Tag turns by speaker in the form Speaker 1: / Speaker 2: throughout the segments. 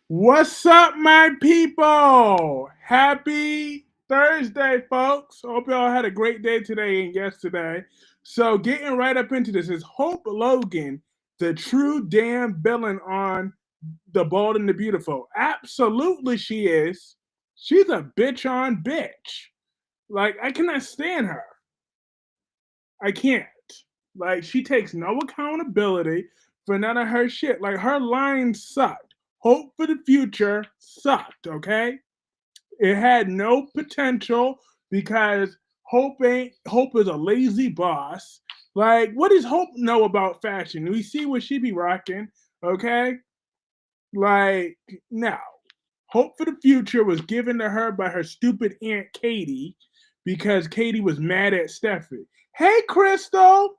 Speaker 1: What's up, my people? Happy Thursday, folks. Hope y'all had a great day today and yesterday. So, getting right up into this is Hope Logan, the true damn villain on The Bold and the Beautiful. Absolutely, she is. She's a bitch on bitch. Like, I cannot stand her. I can't. Like, she takes no accountability for none of her shit. Like, her lines sucked. Hope for the future sucked, okay? It had no potential because Hope is a lazy boss. Like, what does Hope know about fashion? We see what she be rocking, okay? Like, no. Hope for the future was given to her by her stupid Aunt Katie because Katie was mad at Steffi. Hey, Crystal!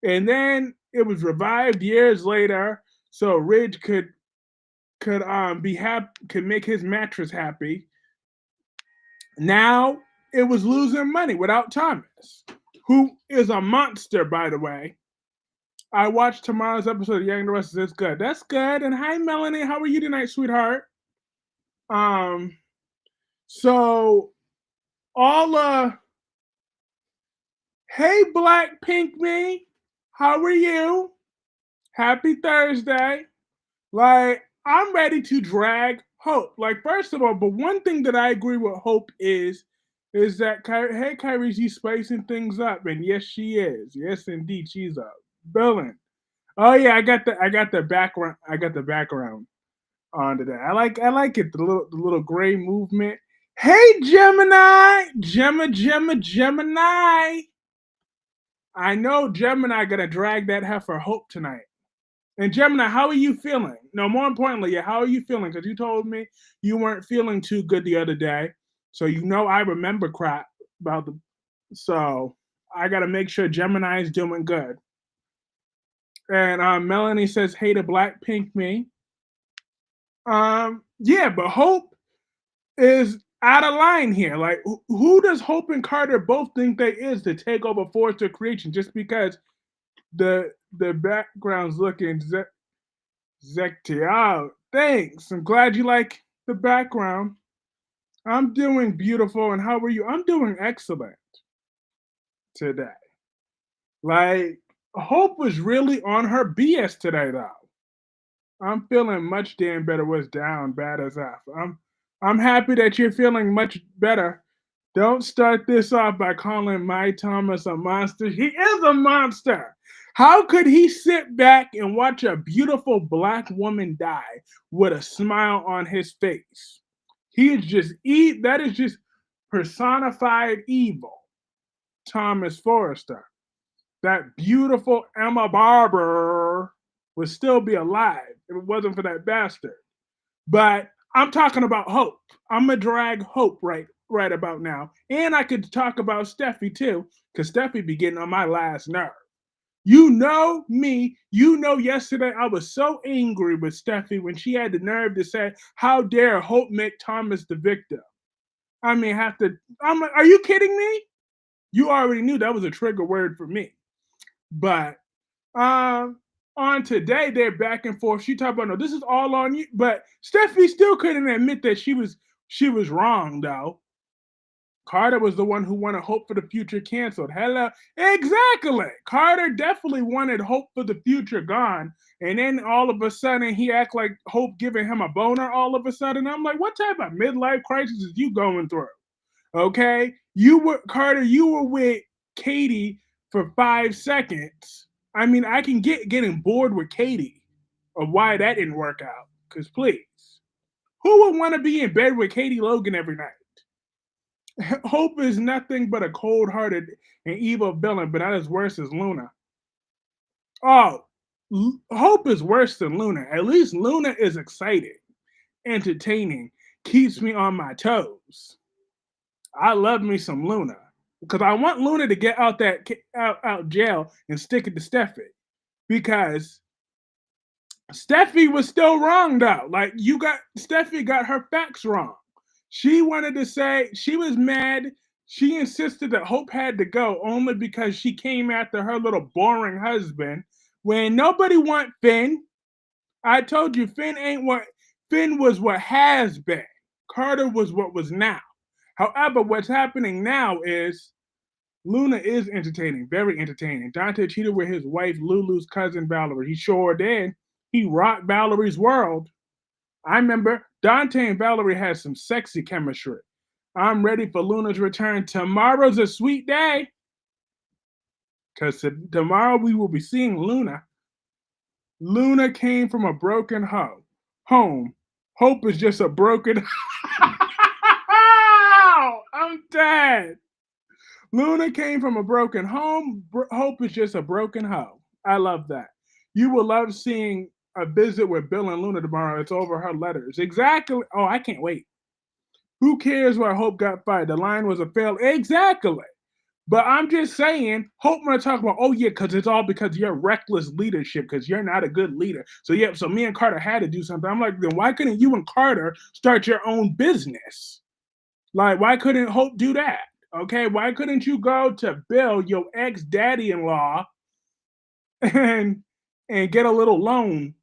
Speaker 1: And then it was revived years later so Ridge could be happy, could make his mattress happy. Now it was losing money without Thomas, who is a monster, by the way. I watched tomorrow's episode of Young and the Restless. It's good. That's good. And hi, Melanie. How are you tonight, sweetheart? Um, so all hey, Black Pink Me, how are you? Happy Thursday. Like, I'm ready to drag Hope. Like, first of all, but one thing that I agree with Hope is that hey, Kyrie, she's spicing things up, and yes, she is. Yes, indeed, she's a villain. Oh yeah, I got the background on today. I like it. The little gray movement. Hey, Gemini. I know Gemini gonna drag that heifer Hope tonight. And Gemini, how are you feeling? No, more importantly, yeah, how are you feeling? Because you told me you weren't feeling too good the other day. So you know I remember crap about the so I gotta make sure Gemini is doing good. And Melanie says, hey to Black Pink Me. Yeah, but Hope is out of line here. Like who does Hope and Carter both think they is to take over Forrester Creation just because the background's looking Zectiao. Thanks. I'm glad you like the background. I'm doing beautiful. And how are you? I'm doing excellent today. Like, Hope was really on her BS today, though. I'm feeling much damn better. Was down bad as F. I'm happy that you're feeling much better. Don't start this off by calling my Thomas a monster. He is a monster. How could he sit back and watch a beautiful black woman die with a smile on his face? He is just that is just personified evil. Thomas Forrester. That beautiful Emma Barber would still be alive if it wasn't for that bastard. But I'm talking about Hope. I'm gonna drag Hope right about now, and I could talk about Steffi too, because Steffi be getting on my last nerve. You know me. You know yesterday I was so angry with Steffi when she had the nerve to say, "How dare Hope make Thomas the victim?" I mean, have to. I'm like, are you kidding me? You already knew that was a trigger word for me. But um, on today, they're back and forth. She talked about no, this is all on you. But Steffi still couldn't admit that she was wrong though. Carter was the one who wanted Hope for the Future canceled. Hello, exactly. Carter definitely wanted Hope for the Future gone, and then all of a sudden he act like Hope giving him a boner. All of a sudden, I'm like, what type of midlife crisis is you going through? Okay, you were Carter. You were with Katie for 5 seconds. I mean, I can getting bored with Katie of why that didn't work out. Because please, who would want to be in bed with Katie Logan every night? Hope is nothing but a cold-hearted and evil villain, but not as worse as Luna. Oh, Hope is worse than Luna. At least Luna is exciting, entertaining, keeps me on my toes. I love me some Luna because I want Luna to get out jail and stick it to Steffi because Steffi was still wrong though. Like Steffi got her facts wrong. She wanted to say she was mad. She insisted that Hope had to go only because she came after her little boring husband when nobody want Finn. I told you Finn ain't what Finn was what has been. Carter was what was now. However, what's happening now is Luna is entertaining, very entertaining. Dante cheated with his wife Lulu's cousin Valerie. He sure did. He rocked Valerie's world. I remember Dante and Valerie had some sexy chemistry. I'm ready for Luna's return. Tomorrow's a sweet day because tomorrow we will be seeing Luna. Luna came from a broken home. Hope is just a broken. I'm dead. Luna came from a broken home. Hope is just a broken hoe. I love that. You will love seeing a visit with Bill and Luna tomorrow. It's over her letters. Exactly. Oh, I can't wait. Who cares why Hope got fired? The line was a fail. Exactly. But I'm just saying, Hope might talk about, oh yeah, because it's all because of your reckless leadership, because you're not a good leader. So yeah, so me and Carter had to do something. I'm like, then why couldn't you and Carter start your own business? Like, why couldn't Hope do that? Okay, why couldn't you go to Bill, your ex daddy in law, and get a little loan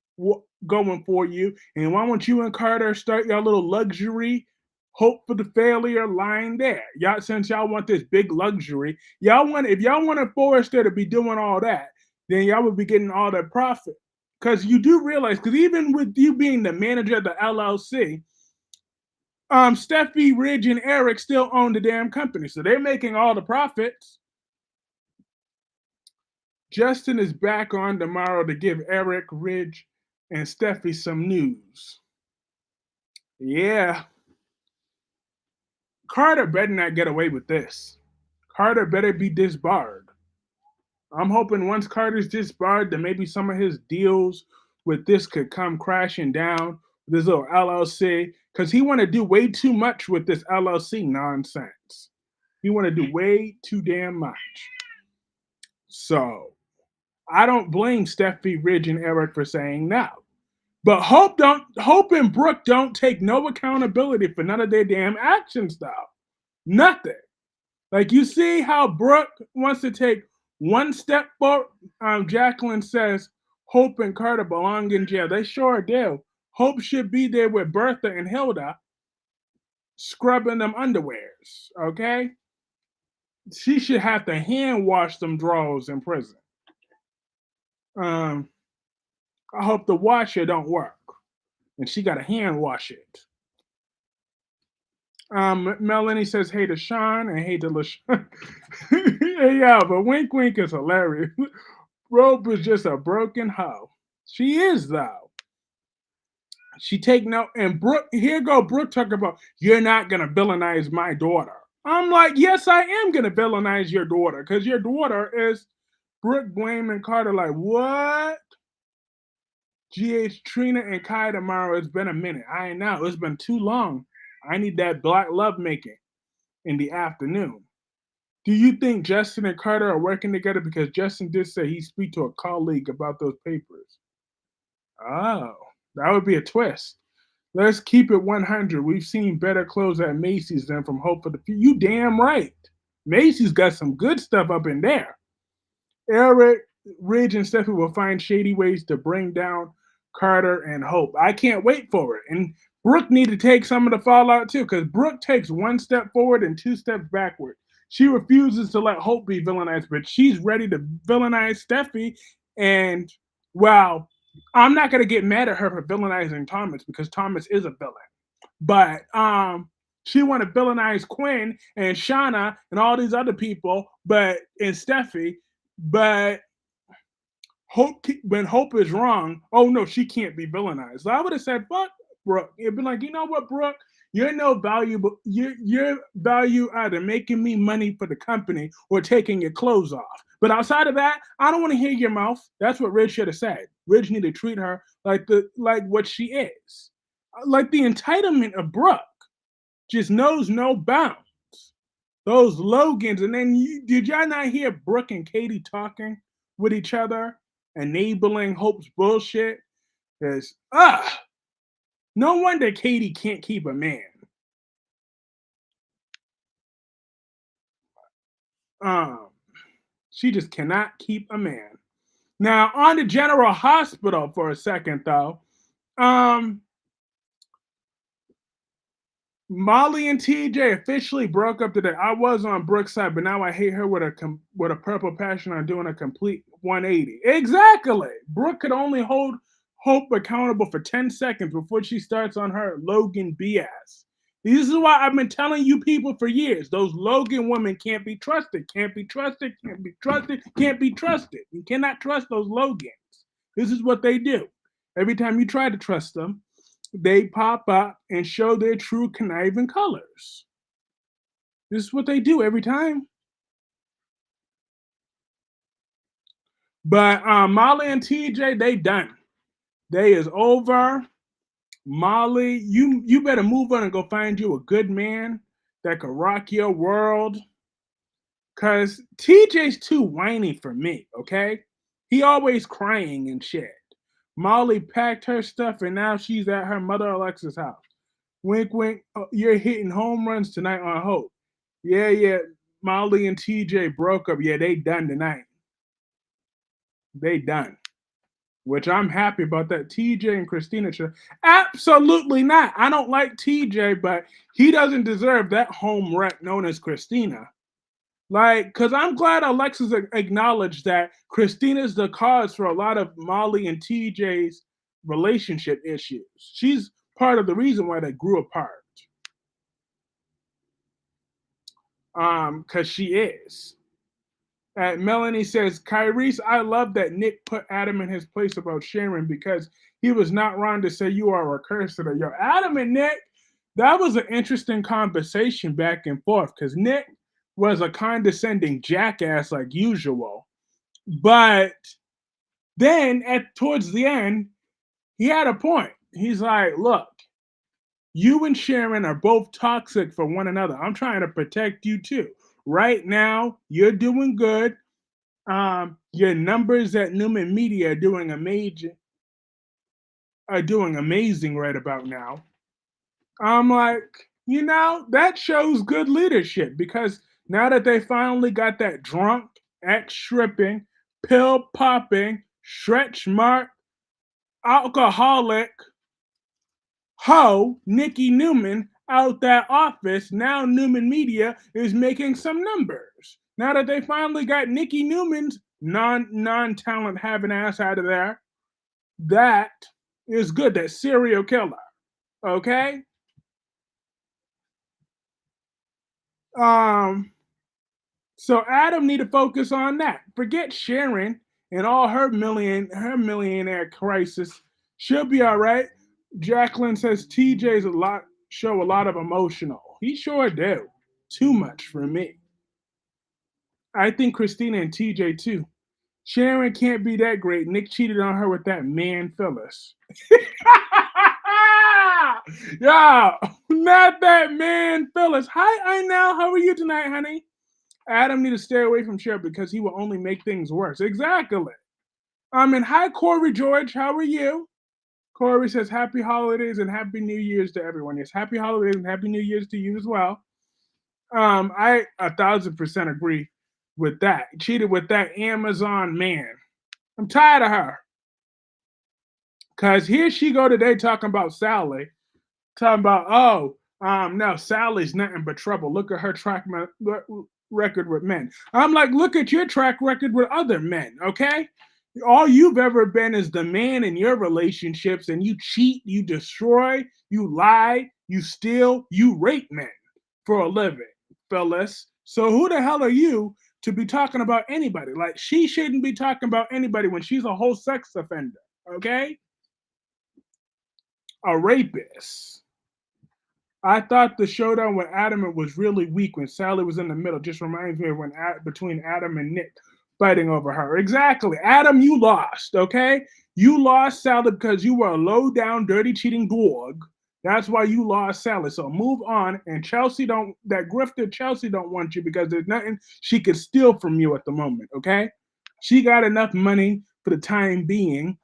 Speaker 1: going for you? And why don't you and Carter start your little luxury hope for the failure line there? Y'all, since y'all want this big luxury, y'all want if y'all wanted Forrester to be doing all that, then y'all would be getting all that profit. Because you do realize, because even with you being the manager of the LLC, Steffi, Ridge, and Eric still own the damn company, so they're making all the profits. Justin is back on tomorrow to give Eric, Ridge, and Steffi some news. Yeah, Carter better not get away with this. Carter better be disbarred. I'm hoping once Carter's disbarred, that maybe some of his deals with this could come crashing down. This little LLC, because he want to do way too much with this LLC nonsense. He want to do way too damn much. So I don't blame Steffi, Ridge, and Eric for saying no. But Hope and Brooke don't take no accountability for none of their damn actions though. Nothing. Like you see how Brooke wants to take one step forward. Jacqueline says Hope and Carter belong in jail. They sure do. Hope should be there with Bertha and Hilda scrubbing them underwears. Okay? She should have to hand wash them drawers in prison. Um, I hope the washer don't work. And she got to hand wash it. Melanie says hey to Sean and hey to LaShawn. Yeah, but Wink Wink is hilarious. Rope is just a broken hoe. She is though. She take no and Brooke here go Brooke talking about you're not gonna villainize my daughter. I'm like, yes, I am gonna villainize your daughter because your daughter is Brooke blaming Carter like what? GH Trina and Kai tomorrow. It's been a minute. I know it's been too long. I need that black love making in the afternoon. Do you think Justin and Carter are working together? Because Justin did say he speak to a colleague about those papers. Oh, that would be a twist. Let's keep it 100. We've seen better clothes at Macy's than from Hope for the Future. You damn right. Macy's got some good stuff up in there. Eric, Ridge, and Steffi will find shady ways to bring down Carter and Hope. I can't wait for it. And Brooke need to take some of the fallout too, because Brooke takes one step forward and two steps backward. She refuses to let Hope be villainized, but she's ready to villainize Steffi. And well, I'm not gonna get mad at her for villainizing Thomas because Thomas is a villain. But she want to villainize Quinn and Shauna and all these other people, but and Steffi. But Hope when Hope is wrong, oh no, she can't be villainized. So I would have said, fuck Brooke. It'd be like, you know what, Brooke? You're no valuable. Your value either making me money for the company or taking your clothes off. But outside of that, I don't want to hear your mouth. That's what Ridge should have said. Ridge need to treat her like what she is. Like the entitlement of Brooke just knows no bounds. Those Logans, and then did y'all not hear Brooke and Katie talking with each other, enabling Hope's bullshit? Because no wonder Katie can't keep a man. Um, she just cannot keep a man. Now on the General Hospital for a second though. Um, Molly and TJ officially broke up today. I was on Brooke's side, but now I hate her with a purple passion on doing a complete 180. Exactly. Brooke could only hold Hope accountable for 10 seconds before she starts on her Logan BS. This is why I've been telling you people for years. Those Logan women can't be trusted, can't be trusted, can't be trusted, can't be trusted. You cannot trust those Logans. This is what they do. Every time you try to trust them, they pop up and show their true conniving colors. This is what they do every time. But Molly and TJ, they done. They is over. Molly, you better move on and go find you a good man that could rock your world. Cause TJ's too whiny for me, okay? He always crying and shit. Molly packed her stuff and now she's at her mother Alexa's house. Wink, wink. Oh, you're hitting home runs tonight on Hope. Yeah, yeah. Molly and TJ broke up. Yeah, they done tonight. They done. Which I'm happy about that. TJ and Christina should absolutely not. I don't like TJ, but he doesn't deserve that home wreck known as Christina. Like, because I'm glad Alexis acknowledged that Christina's the cause for a lot of Molly and TJ's relationship issues. She's part of the reason why they grew apart. Because she is. Melanie says, Kyrese, I love that Nick put Adam in his place about Sharon because he was not wrong to say you are a curse to her. Yo, Adam and Nick, that was an interesting conversation back and forth because Nick was a condescending jackass like usual. But then at towards the end, he had a point. He's like, look, you and Sharon are both toxic for one another. I'm trying to protect you too. Right now, you're doing good. Your numbers at Newman Media are doing amazing right about now. I'm like, that shows good leadership because now that they finally got that drunk, ex stripping, pill popping, stretch mark, alcoholic ho Nikki Newman out that office, now Newman Media is making some numbers. Now that they finally got Nikki Newman's non talent having ass out of there, that is good. That serial killer. Okay? Um, so Adam need to focus on that. Forget Sharon and all her millionaire crisis. She'll be all right. Jacqueline says TJ's show a lot of emotional. He sure do. Too much for me. I think Christina and TJ too. Sharon can't be that great. Nick cheated on her with that man Phyllis. Yeah, not that man Phyllis. Hi, Inel. How are you tonight, honey? Adam need to stay away from Cheryl because he will only make things worse. Exactly. And hi, Corey George. How are you? Corey says happy holidays and happy New Year's to everyone. Yes, happy holidays and happy New Year's to you as well. I 1,000% agree with that. Cheated with that Amazon man. I'm tired of her. Cause here she go today talking about Sally, talking about no, Sally's nothing but trouble. Look at her record with men. I'm like, look at your track record with other men, okay? All you've ever been is the man in your relationships, and you cheat, you destroy, you lie, you steal, you rape men for a living, fellas. So who the hell are you to be talking about anybody? Like, she shouldn't be talking about anybody when she's a whole sex offender, okay? A rapist. I thought the showdown with Adam was really weak when Sally was in the middle. Just reminds me of when between Adam and Nick fighting over her. Exactly. Adam, you lost, okay? You lost Sally because you were a low down, dirty, cheating dog. That's why you lost Sally. So move on. And that grifter Chelsea don't want you because there's nothing she could steal from you at the moment, okay? She got enough money for the time being,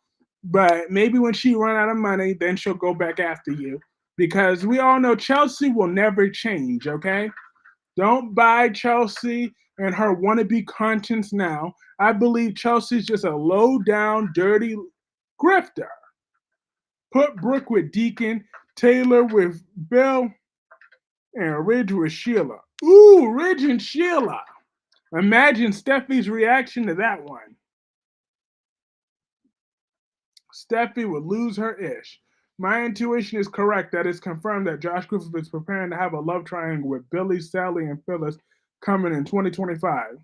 Speaker 1: but maybe when she run out of money, then she'll go back after you because we all know Chelsea will never change, okay? Don't buy Chelsea and her wannabe conscience now. I believe Chelsea's just a low down, dirty grifter. Put Brooke with Deacon, Taylor with Bill, And Ridge was Sheila. Ooh, Ridge and Sheila. Imagine Steffi's reaction to that one. Steffi would lose her ish. My intuition is correct. That is confirmed that Josh Griffith is preparing to have a love triangle with Billy, Sally, and Phyllis coming in 2025.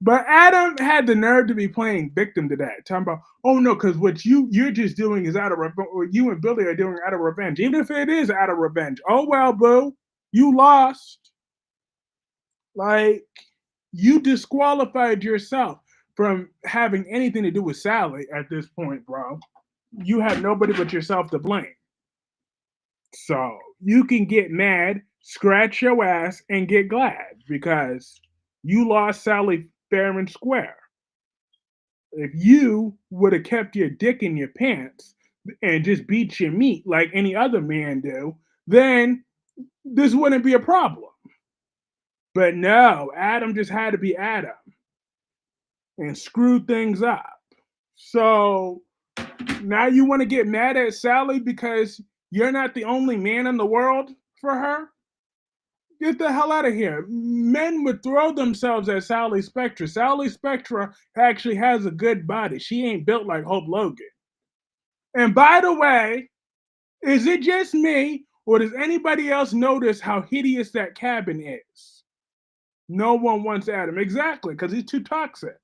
Speaker 1: But Adam had the nerve to be playing victim to that, talking about, oh no, because what you're just doing is out of what you and Billy are doing out of revenge, even if it is out of revenge. Oh well, boo, you lost. Like you disqualified yourself from having anything to do with Sally at this point, bro. You have nobody but yourself to blame. So you can get mad, scratch your ass, and get glad because you lost Sally fair and square. If you would have kept your dick in your pants and just beat your meat like any other man do, then this wouldn't be a problem. But no, Adam just had to be Adam and screw things up. So now you want to get mad at Sally because you're not the only man in the world for her? Get the hell out of here. Men would throw themselves at Sally Spectra. Sally Spectra actually has a good body. She ain't built like Hope Logan. And by the way, is it just me or does anybody else notice how hideous that cabin is? No one wants Adam. Exactly, because he's too toxic.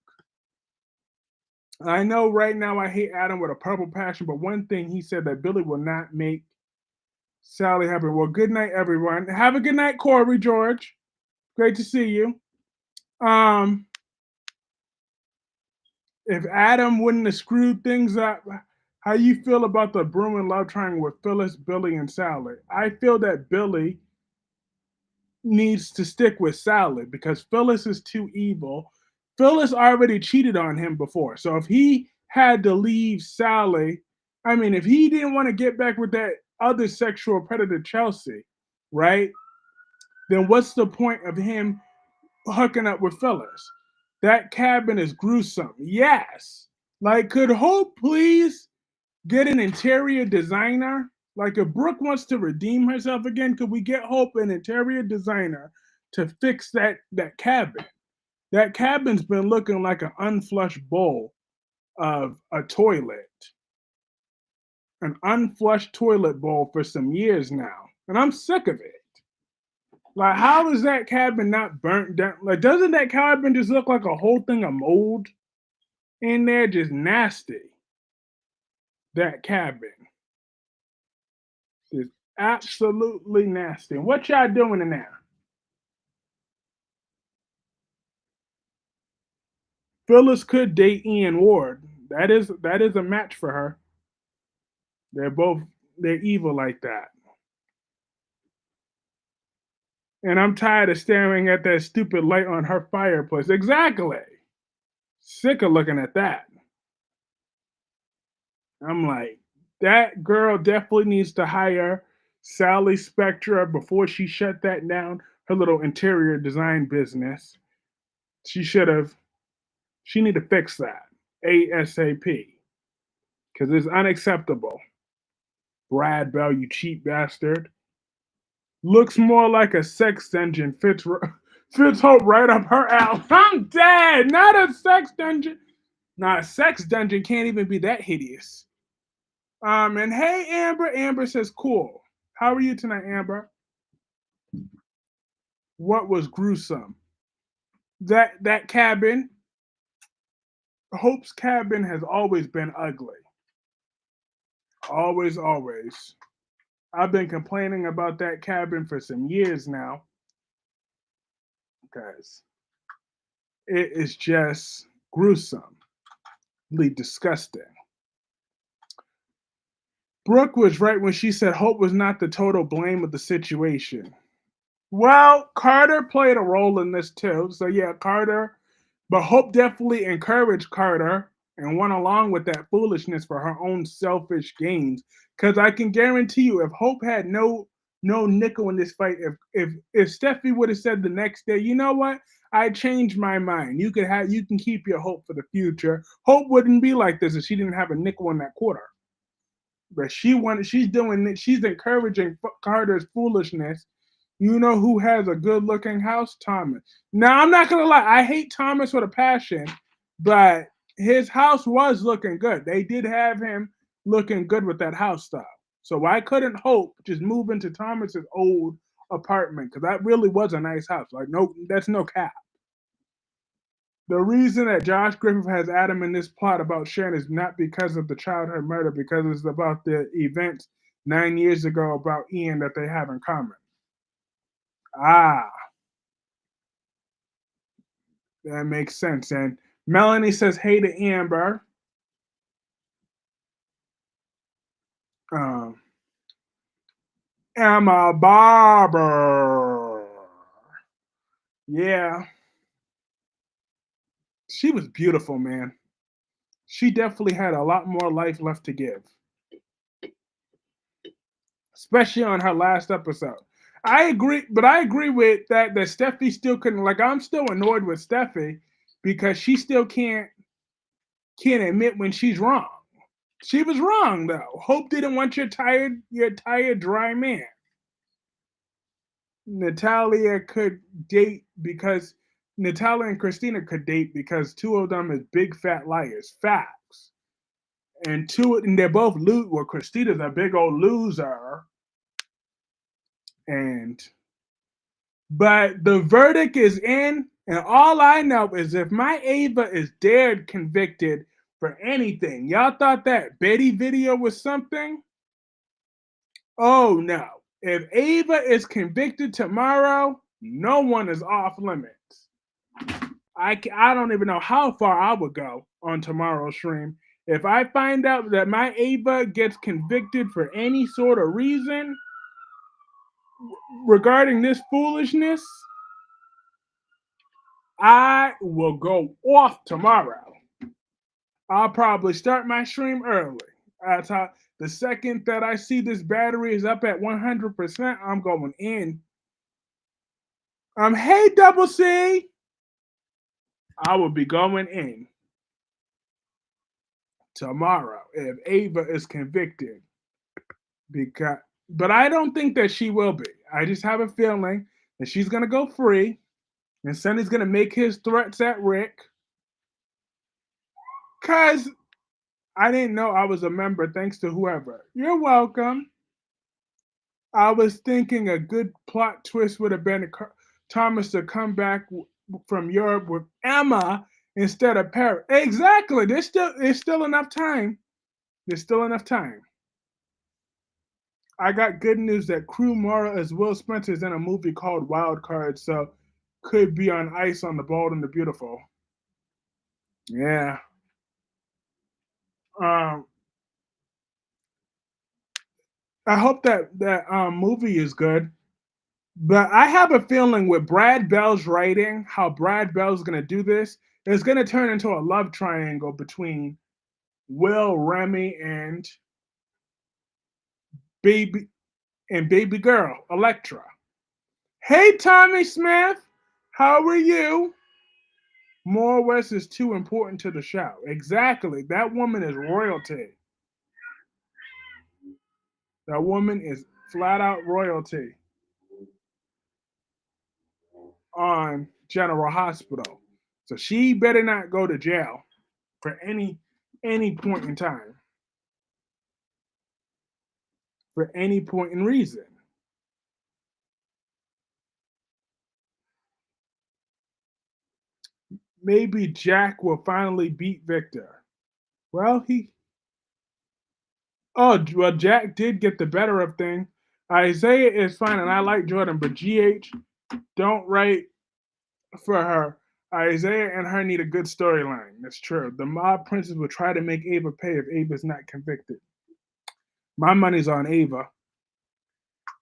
Speaker 1: I know right now I hate Adam with a purple passion, but one thing he said that Billy will not make Sally happy. Well, good night, everyone. Have a good night, Corey George. Great to see you. Um, if Adam wouldn't have screwed things up, how you feel about the brewing love triangle with Phyllis, Billy, and Sally? I feel that Billy needs to stick with Sally because Phyllis is too evil. Phyllis already cheated on him before. So if he had to leave Sally, I mean, if he didn't want to get back with that other sexual predator, Chelsea, right? Then what's the point of him hooking up with Phyllis? That cabin is gruesome. Yes. Like, could Hope please get an interior designer? Like, if Brooke wants to redeem herself again, could we get Hope an interior designer to fix that cabin? That cabin's been looking like an unflushed bowl of a toilet, an unflushed toilet bowl for some years now, and I'm sick of it. Like, how is that cabin not burnt down? Like, doesn't that cabin just look like a whole thing of mold in there? Just nasty. That cabin is absolutely nasty. And what y'all doing in there? Phyllis could date Ian Ward. That is a match for her. They're evil like that. And I'm tired of staring at that stupid light on her fireplace. Exactly. Sick of looking at that. I'm like, that girl definitely needs to hire Sally Spectra before she shut that down, her little interior design business. She should have, she need to fix that ASAP because it's unacceptable. Brad Bell, you cheap bastard. Looks more like a sex dungeon. Fits Hope right up her alley. I'm dead. Not a sex dungeon. Nah, a sex dungeon can't even be that hideous. And hey, Amber. Amber says, cool. How are you tonight, Amber? What was gruesome? That cabin, Hope's cabin has always been ugly. Always, always. I've been complaining about that cabin for some years now because it is just gruesomely disgusting. Brooke was right when she said Hope was not the total blame of the situation. Well, Carter played a role in this too. So yeah, Carter, but Hope definitely encouraged Carter and went along with that foolishness for her own selfish gains. Because I can guarantee you, if Hope had no nickel in this fight, if Steffi would have said the next day, you know what? I changed my mind. You can keep your hope for the future. Hope wouldn't be like this if she didn't have a nickel in that quarter. But she's encouraging Carter's foolishness, You know who has a good looking house? Thomas. Now, I'm not going to lie. I hate Thomas with a passion, but his house was looking good. They did have him looking good with that house style. So I couldn't hope just move into Thomas's old apartment because that really was a nice house. Like, no, that's no cap. The reason that Josh Griffith has Adam in this plot about Sharon is not because of the childhood murder, because it's about the events 9 years ago about Ian that they have in common. Ah, that makes sense. And Melanie says, hey to Amber. Um, Emma Barber. Yeah, she was beautiful, man. She definitely had a lot more life left to give, especially on her last episode. I agree, but I agree with that Steffi still couldn't, like, I'm still annoyed with Steffi because she still can't admit when she's wrong. She was wrong though. Hope didn't want your tired dry man. Natalia could date because Natalia and Christina could date because two of them is big fat liars. Facts. And they're both well, Christina's a big old loser. And but the verdict is in, and all I know is if my Ava is dared convicted for anything, y'all thought that Betty video was something? Oh no. If Ava is convicted tomorrow, no one is off limits. I don't even know how far I would go on tomorrow's stream. If I find out that my Ava gets convicted for any sort of reason regarding this foolishness, I will go off tomorrow. I'll probably start my stream early. That's how the second that I see this battery is up at 100%, I'm going in. Hey Double C, I will be going in tomorrow if Ava is convicted. Because, but I don't think that she will be. I just have a feeling that she's gonna go free, and Sonny's gonna make his threats at Rick. Cause I didn't know I was a member, thanks to whoever. You're welcome. I was thinking a good plot twist would have been Thomas to come back from Europe with Emma instead of Paris. Exactly. There's still enough time. There's still enough time. I got good news that Crew Mara as Will Spencer is in a movie called Wild Card, so could be on ice on the Bold and the Beautiful. Yeah. Um, I hope that movie is good. But I have a feeling with Brad Bell's writing, how Brad Bell's going to do this, it's going to turn into a love triangle between Will, Remy, baby baby girl Electra. Hey, Tommy Smith, how are you? More West is too important to the show. Exactly. That woman is royalty. That woman is flat out royalty on General Hospital. So she better not go to jail for any point in time, for any point in reason. Maybe Jack will finally beat Victor. Well, Jack did get the better of thing. Isaiah is fine, and I like Jordan, but GH don't write for her. Isaiah and her need a good storyline. That's true. The mob princes will try to make Ava pay if Ava's not convicted. My money's on Ava.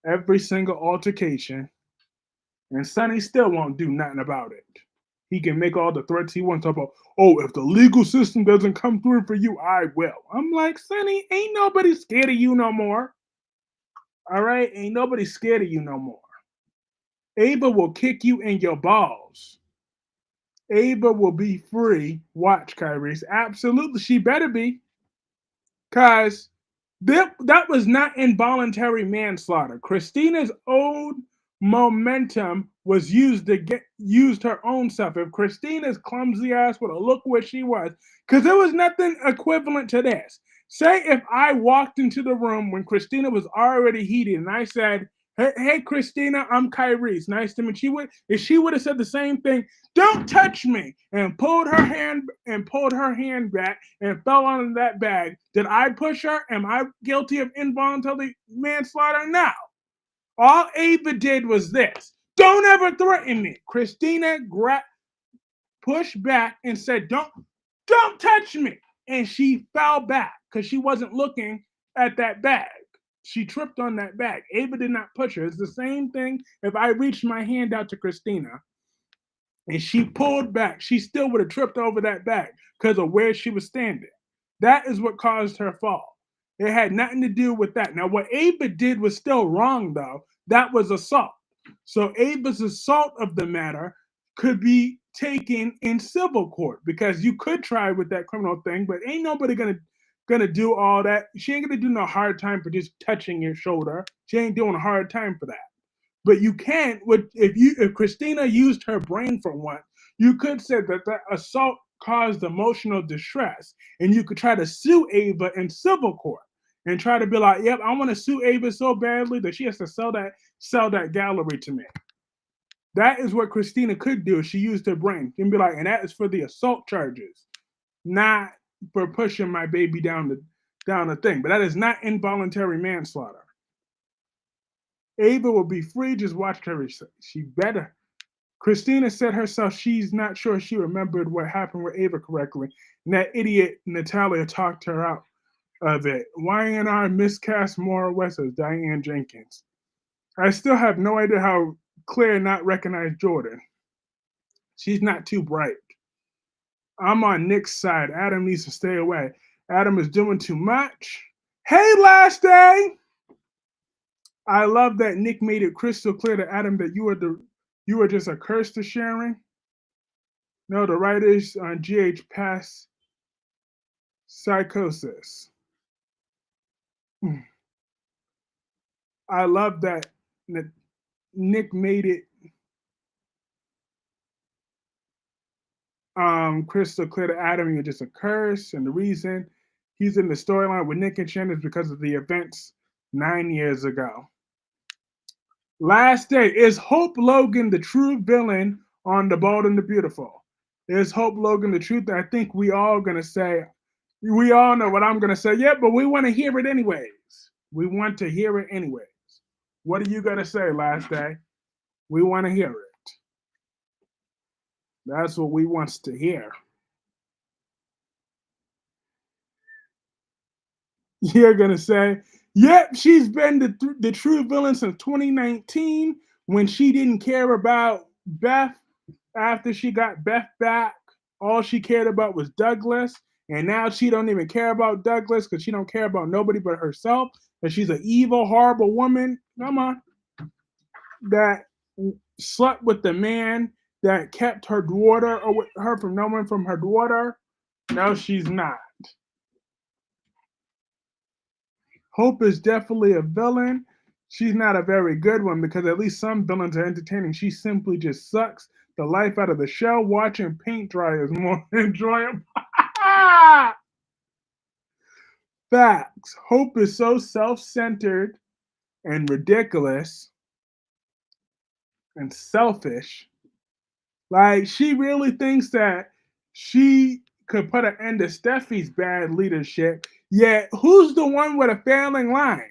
Speaker 1: Every single altercation, and Sonny still won't do nothing about it. He can make all the threats he wants about, oh, if the legal system doesn't come through for you, I will. I'm like, Sonny, ain't nobody scared of you no more. All right? Ain't nobody scared of you no more. Ava will kick you in your balls. Ava will be free. Watch, Kyrie. Absolutely, she better be. Because that was not involuntary manslaughter. Christina's old momentum was used to get used her own self. If Christina's clumsy ass would have looked where she was, because there was nothing equivalent to this. Say if I walked into the room when Christina was already heated and I said, hey Christina, I'm Kyrie's. Nice to meet you. If she would have said the same thing, don't touch me, and pulled her hand back and fell onto that bag. Did I push her? Am I guilty of involuntary manslaughter? No. All Ava did was this. Don't ever threaten me. Christina pushed back and said, don't touch me. And she fell back because she wasn't looking at that bag. She tripped on that bag. Ava did not push her. It's the same thing if I reached my hand out to Christina and she pulled back, she still would have tripped over that bag because of where she was standing. That is what caused her fall. It had nothing to do with that. Now, what Ava did was still wrong, though. That was assault. So Ava's assault of the matter could be taken in civil court because you could try with that criminal thing, but ain't nobody gonna do all that. She ain't gonna do no hard time for just touching your shoulder. She ain't doing a hard time for that. But you can't. If Christina used her brain for once, you could say that the assault caused emotional distress, and you could try to sue Ava in civil court and try to be like, "Yep, I want to sue Ava so badly that she has to sell that gallery to me." That is what Christina could do if she used her brain. And be like, and that is for the assault charges, not for pushing my baby down the thing. But that is not involuntary manslaughter. Ava will be free. Just watch her. She better. Christina said herself she's not sure she remembered what happened with Ava correctly. And that idiot Natalia talked her out of it. YNR miscast Maura West as Diane Jenkins. I still have no idea how Claire not recognized Jordan. She's not too bright. I'm on Nick's side. Adam needs to stay away. Adam is doing too much. Hey, last day. I love that Nick made it crystal clear to Adam that you were just a curse to sharing. No, the writers on GH passed psychosis. I love that Nick made it crystal clear to Adam you're just a curse, and the reason he's in the storyline with Nick and Shannon is because of the events 9 years ago. Last day, is Hope Logan the true villain on The Bold and the Beautiful? Is Hope Logan the truth? I think we all gonna say, we all know what I'm gonna say. Yeah, but we want to hear it anyways. We want to hear it anyways. What are you gonna say, Last day? We want to hear it. That's what we wants to hear. You're gonna say, yep, she's been the true villain since 2019 when she didn't care about Beth after she got Beth back. All she cared about was Douglas, and now she don't even care about Douglas because she don't care about nobody but herself. And she's an evil, horrible woman. Come on, that slept with the man that kept her daughter or her from knowing from her daughter. No, she's not. Hope is definitely a villain. She's not a very good one because at least some villains are entertaining. She simply just sucks the life out of the show. Watching paint dry is more enjoyable. Facts. Hope is so self centered and ridiculous and selfish. Like, she really thinks that she could put an end to Steffi's bad leadership. Yet, who's the one with a failing line?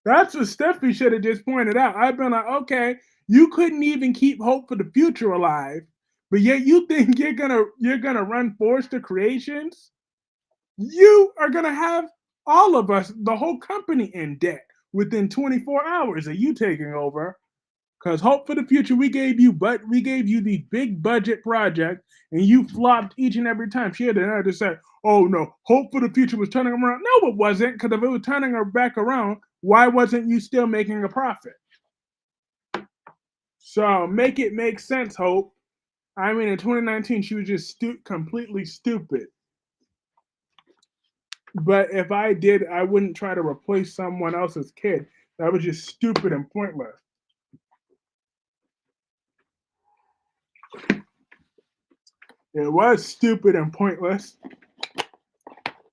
Speaker 1: That's what Steffi should have just pointed out. I've been like, okay, you couldn't even keep hope for the future alive, but yet you think you're gonna run Forrester Creations? You are gonna have all of us, the whole company, in debt within 24 hours of you taking over. Because hope for the future, we gave you the big budget project, and you flopped each and every time. She had the nerve to say, "Oh no, hope for the future was turning around." No, it wasn't. Because if it was turning her back around, why wasn't you still making a profit? So make it make sense, Hope. I mean, in 2019, she was just completely stupid. But if I did, I wouldn't try to replace someone else's kid. That was just stupid and pointless. It was stupid and pointless.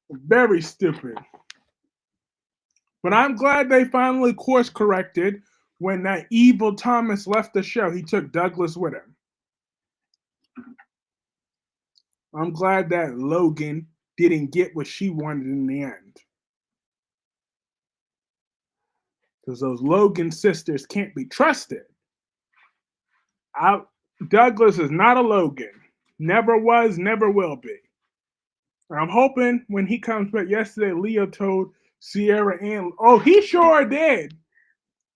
Speaker 1: Very stupid. But I'm glad they finally course corrected when that evil Thomas left the show. He took Douglas with him. I'm glad that Logan didn't get what she wanted in the end. Because those Logan sisters can't be trusted. I, Douglas is not a Logan. Never was, never will be. I'm hoping when he comes back. Yesterday, Leo told Sierra and he sure did.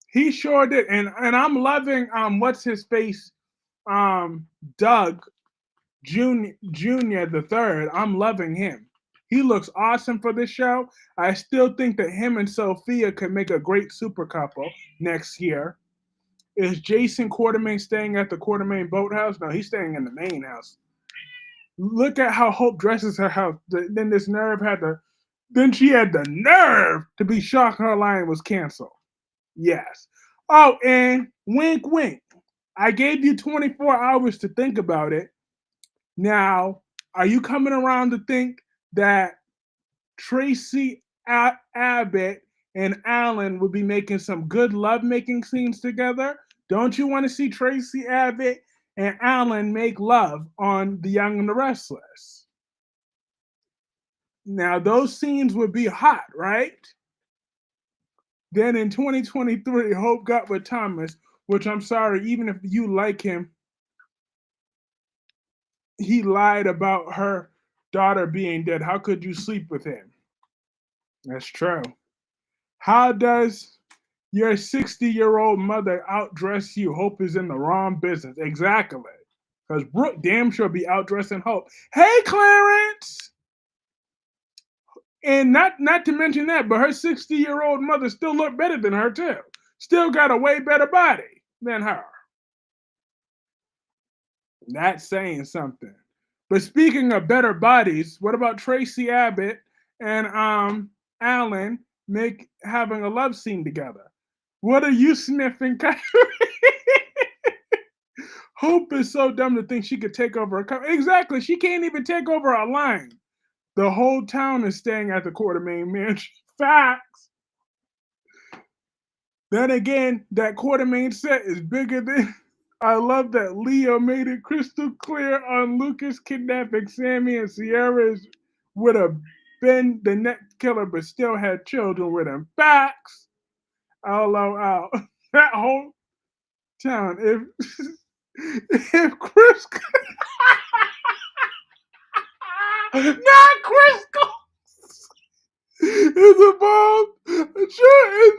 Speaker 1: He sure did. And I'm loving what's his face? Doug Junior the third. I'm loving him. He looks awesome for this show. I still think that him and Sophia could make a great super couple next year. Is Jason Quartermain staying at the Quartermain boathouse? No, he's staying in the main house. Look at how Hope dresses her house. Then this nerve had the then she had the nerve to be shocked her line was canceled. Yes. Oh, and wink wink. I gave you 24 hours to think about it. Now, are you coming around to think that Tracy Abbott and Alan would be making some good lovemaking scenes together? Don't you want to see Tracy Abbott and Alan make love on The Young and the Restless? Now, those scenes would be hot, right? Then in 2023, Hope got with Thomas, which I'm sorry, even if you like him, he lied about her daughter being dead. How could you sleep with him? That's true. How does your 60-year-old mother outdress you? Hope is in the wrong business. Exactly. Because Brooke damn sure be outdressing Hope. Hey, Clarence! And not to mention that, but her 60-year-old mother still looked better than her, too. Still got a way better body than her. That's saying something. But speaking of better bodies, what about Tracy Abbott and Alan having a love scene together? What are you sniffing? Hope is so dumb to think she could take over a company. Exactly. She can't even take over a line. The whole town is staying at the Quartermain Mansion. Facts. Then again, that Quartermain set is bigger than. I love that Leo made it crystal clear on Lucas kidnapping Sammy and Sierra's would have been the next killer, but still had children with him. Facts. LOL. That whole town. If Chris, not Crisco, is involved, sure.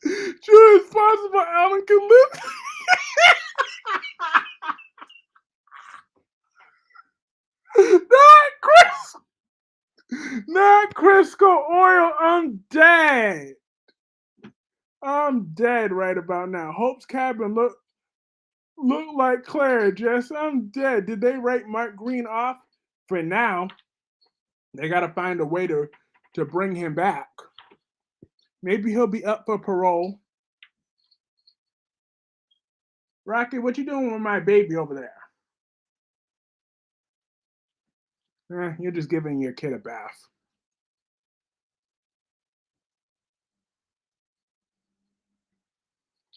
Speaker 1: Sure, it's possible Alan can live. Not Chris. Not Crisco oil. I'm dead. I'm dead right about now. Hope's cabin look like Claire. Jess, I'm dead. Did they write Mark Green off? For now, they got to find a way to bring him back. Maybe he'll be up for parole. Rocky, what you doing with my baby over there? You're just giving your kid a bath.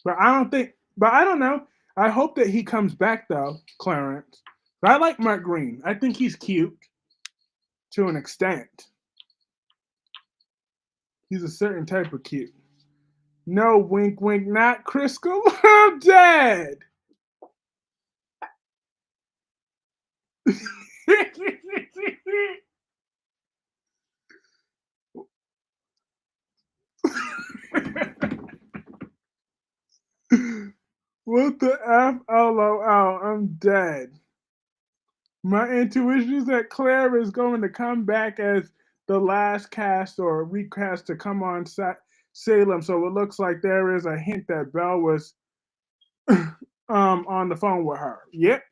Speaker 1: But I don't think. But I don't know. I hope that he comes back though, Clarence. But I like Mark Green. I think he's cute to an extent. He's a certain type of cute. No, wink, wink, not Crisco. I'm dead. What the F? LOL. I'm dead. My intuition is that Claire is going to come back as the last cast or recast to come on Salem. So it looks like there is a hint that Belle was on the phone with her. Yep.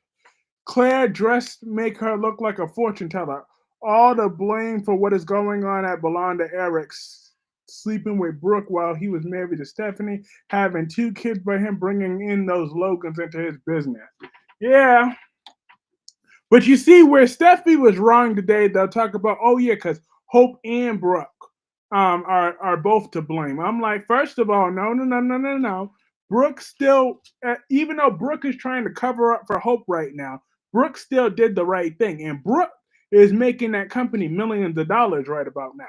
Speaker 1: Claire dressed make her look like a fortune teller. all the blame for what is going on at belonged to Eric's sleeping with Brooke while he was married to Stephanie, having two kids by him bringing in those Logans into his business. Yeah, but you see where Steffi was wrong today. They'll talk about, oh yeah, because Hope and Brooke are both to blame. I'm like, first of all, no, no, no, no, no, no. Brooke still, even though Brooke is trying to cover up for Hope right now, Brooke still did the right thing, and Brooke is making that company millions of dollars right about now.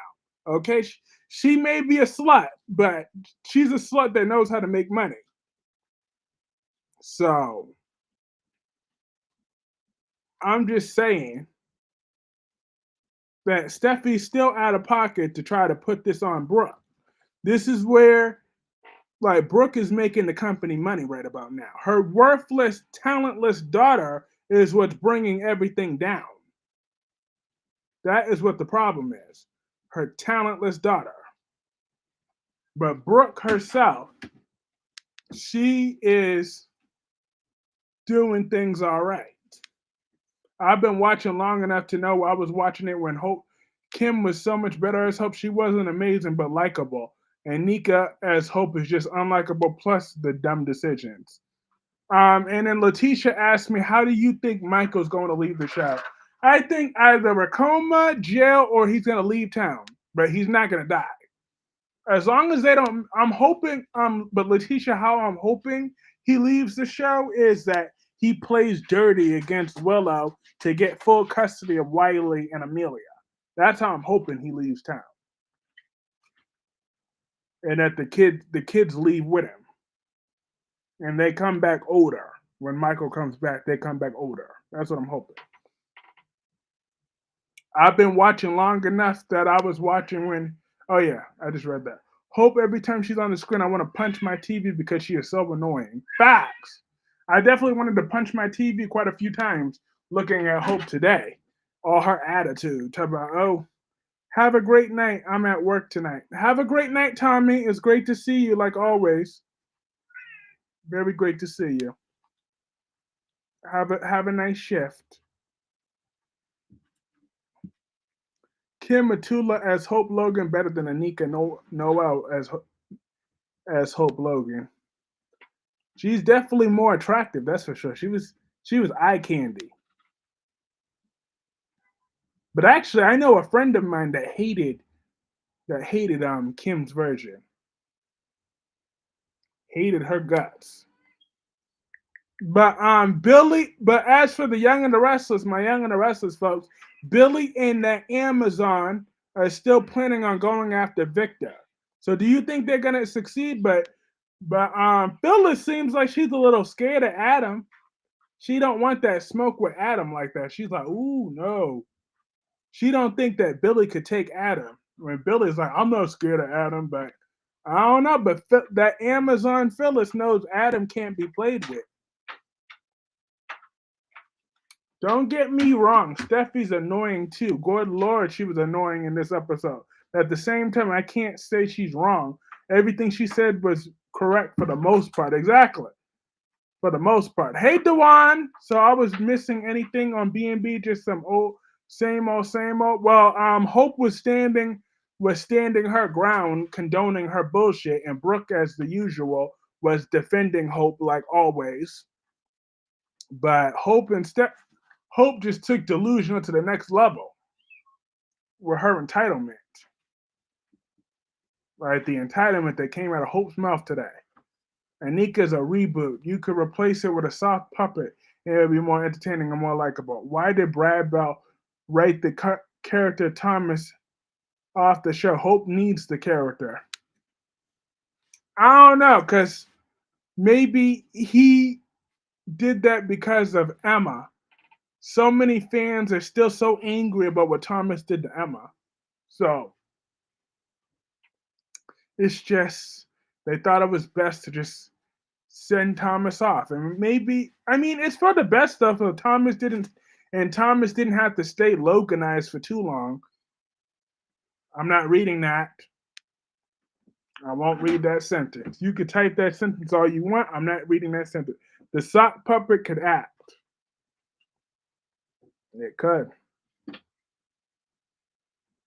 Speaker 1: Okay, she may be a slut, but she's a slut that knows how to make money. So I'm just saying that Steffi's still out of pocket to try to put this on Brooke. This is where like Brooke is making the company money right about now. Her worthless, talentless daughter is what's bringing everything down. That is what the problem is. Her talentless daughter. But Brooke herself, she is doing things all right. I've been watching long enough to know I was watching it when Hope Kim was so much better as Hope. She wasn't amazing but likable. And Nika as Hope is just unlikable plus the dumb decisions. And then Letitia asked me, how do you think Michael's going to leave the show? I think either a coma, jail, or he's going to leave town, but he's not going to die. As long as they don't, I'm hoping, but Letitia, how I'm hoping he leaves the show is that he plays dirty against Willow to get full custody of Wiley and Amelia. That's how I'm hoping he leaves town. And that the kids leave with him. And they come back older. When Michael comes back, they come back older. That's what I'm hoping. I've been watching long enough that I was watching when. Oh yeah, I just read that. Hope every time she's on the screen, I want to punch my TV because she is so annoying. Facts. I definitely wanted to punch my TV quite a few times looking at Hope today. All her attitude. Talk about, oh, have a great night. I'm at work tonight. Have a great night, Tommy. It's great to see you, like always. Very great to see you. Have a nice shift. Kim Matula as Hope Logan better than Anika Noel as Hope Logan. She's definitely more attractive, that's for sure. She was eye candy. But actually, I know a friend of mine that hated Kim's version, hated her guts. But as for the Young and the Restless, my Young and the Restless folks, Billy and the Amazon are still planning on going after Victor. So do you think they're gonna succeed? But Phyllis seems like she's a little scared of Adam. She don't want that smoke with Adam like that. She's like, ooh, no. She don't think that Billy could take Adam. When Billy's like, I'm not scared of Adam, but I don't know. But that Amazon Phyllis knows Adam can't be played with. Don't get me wrong, Steffi's annoying too. Good Lord, she was annoying in this episode. At the same time, I can't say she's wrong. Everything she said was correct for the most part. Exactly. For the most part. Hey, Dewan. So I was missing anything on B&B, just some old, same old, same old. Well, Hope was standing her ground, condoning her bullshit, and Brooke, as the usual, was defending Hope like always. But Hope just took delusional to the next level with her entitlement. Right? The entitlement that came out of Hope's mouth today. Anika's a reboot. You could replace it with a soft puppet and it would be more entertaining and more likable. Why did Brad Bell write the character Thomas off the show? Hope needs the character. I don't know, because maybe he did that because of Emma. So many fans are still so angry about what Thomas did to Emma. So it's just they thought it was best to just send Thomas off. And maybe I mean it's for the best stuff of Thomas didn't have to stay Loganized for too long. I'm not reading that. I won't read that sentence. You could type that sentence all you want. I'm not reading that sentence. The sock puppet could act. It could.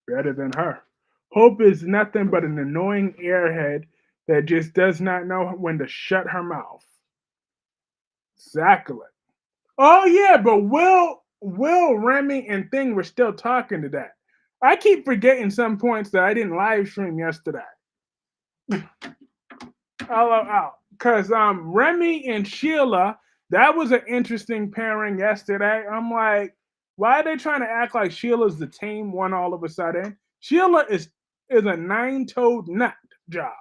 Speaker 1: Better than her. Hope is nothing but an annoying airhead that just does not know when to shut her mouth. Exactly. Oh yeah, but Will, Remy, and Thing were still talking to that. I keep forgetting some points that I didn't live stream yesterday. LOL. Cause Remy and Sheila, that was an interesting pairing yesterday. I'm like, why are they trying to act like Sheila's the tame one all of a sudden? Sheila is a nine-toed nut job.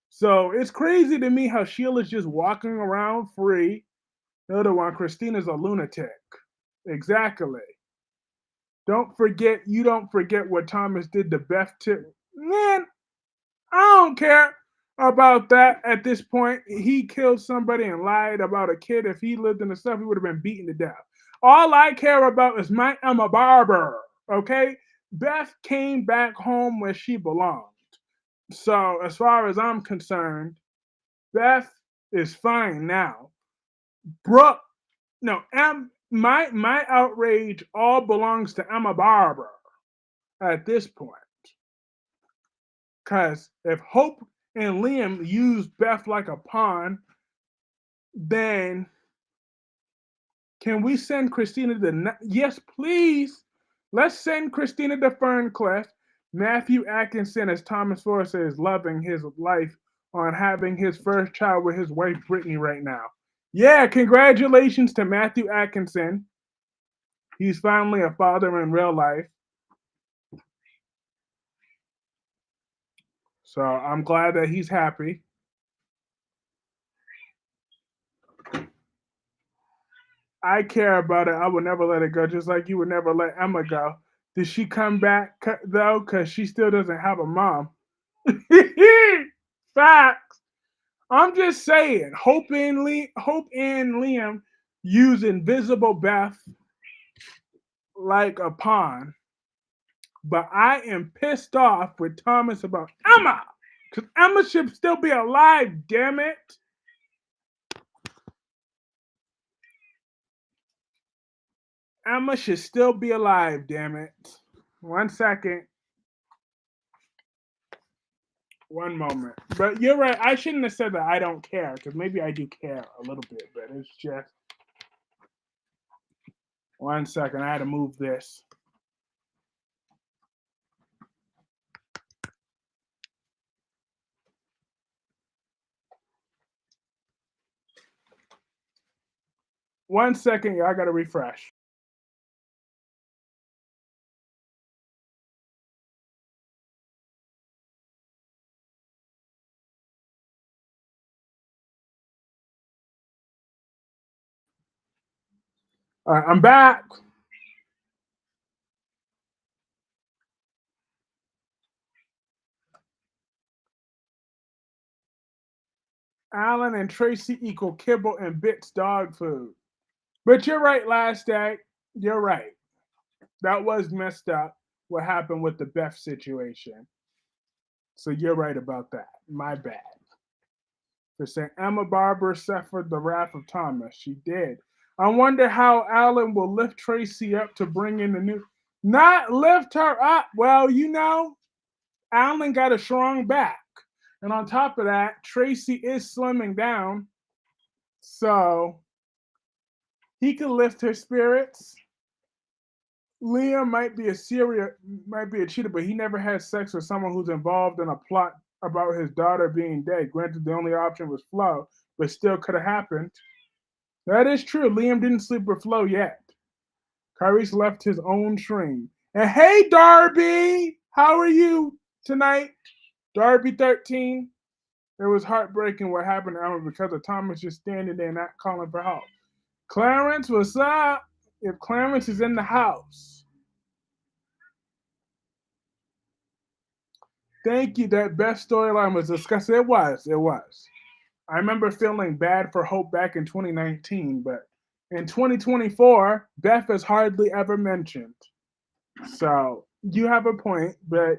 Speaker 1: So it's crazy to me how Sheila's just walking around free. The other one, Christina's a lunatic. Exactly. Don't forget what Thomas did to Beth too. Man, I don't care about that at this point. He killed somebody and lied about a kid. If he lived in the stuff, he would have been beaten to death. All I care about is my Emma Barber. Okay? Beth came back home where she belonged. So as far as I'm concerned, Beth is fine now. Brooke, no, my outrage all belongs to Emma Barber at this point. Because if Hope and Liam use Beth like a pawn, then can we send Christina to? Yes, please. Let's send Christina to Ferncliff. Matthew Atkinson, as Thomas Forrester, is loving his life on having his first child with his wife Brittany right now. Yeah, congratulations to Matthew Atkinson. He's finally a father in real life. So I'm glad that he's happy. I care about it. I would never let it go, just like you would never let Emma go. Did she come back though? Because she still doesn't have a mom. Facts. I'm just saying. Hope and Liam use Invisible Beth like a pawn, but I am pissed off with Thomas about Emma, because Emma should still be alive. Damn it. Emma should still be alive. Damn it. One second. One moment. But you're right. I shouldn't have said that I don't care, because maybe I do care a little bit, but it's just. One second. I had to move this. One second. Yeah, I got to refresh. All right, I'm back. Alan and Tracy equal kibble and bits dog food. But you're right, last day. You're right. That was messed up, what happened with the Beth situation. So you're right about that. My bad. For saying Emma Barber suffered the wrath of Thomas. She did. I wonder how Alan will lift Tracy up to bring in the new. Not lift her up. Well, Alan got a strong back. And on top of that, Tracy is slimming down. So he can lift her spirits. Liam might be a cheater, but he never had sex with someone who's involved in a plot about his daughter being dead. Granted, the only option was Flo, but still could have happened. That is true. Liam didn't sleep with Flo yet. Kyrie's left his own stream. And hey, Darby, how are you tonight? Darby 13. It was heartbreaking what happened to Emma because of Thomas just standing there not calling for help. Clarence, what's up? If Clarence is in the house. Thank you. That best storyline was discussed. It was. It was. I remember feeling bad for Hope back in 2019, but in 2024, Beth is hardly ever mentioned. So you have a point, but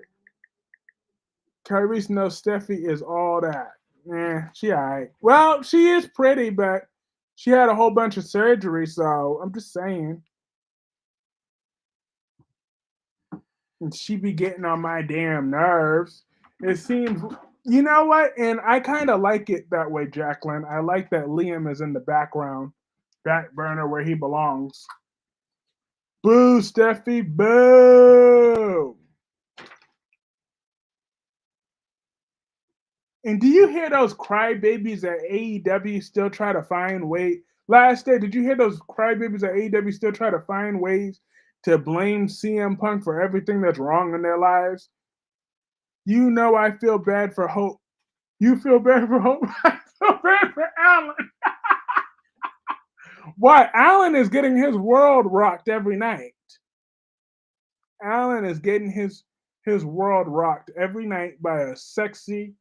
Speaker 1: Tyrese knows Steffi is all that. She alright. Well, she is pretty, but she had a whole bunch of surgery, so I'm just saying. and she be getting on my damn nerves. It seems, you know what? And I kind of like it that way, Jacqueline. I like that Liam is in the background, back burner where he belongs. Boo, Steffi, boo. And do you hear those crybabies at AEW still try to find ways? Last day, did you hear those crybabies at AEW still try to find ways to blame CM Punk for everything that's wrong in their lives? You know I feel bad for Hope. You feel bad for Hope. I feel bad for Alan. Why? Alan is getting his world rocked every night. Alan is getting his world rocked every night by a sexy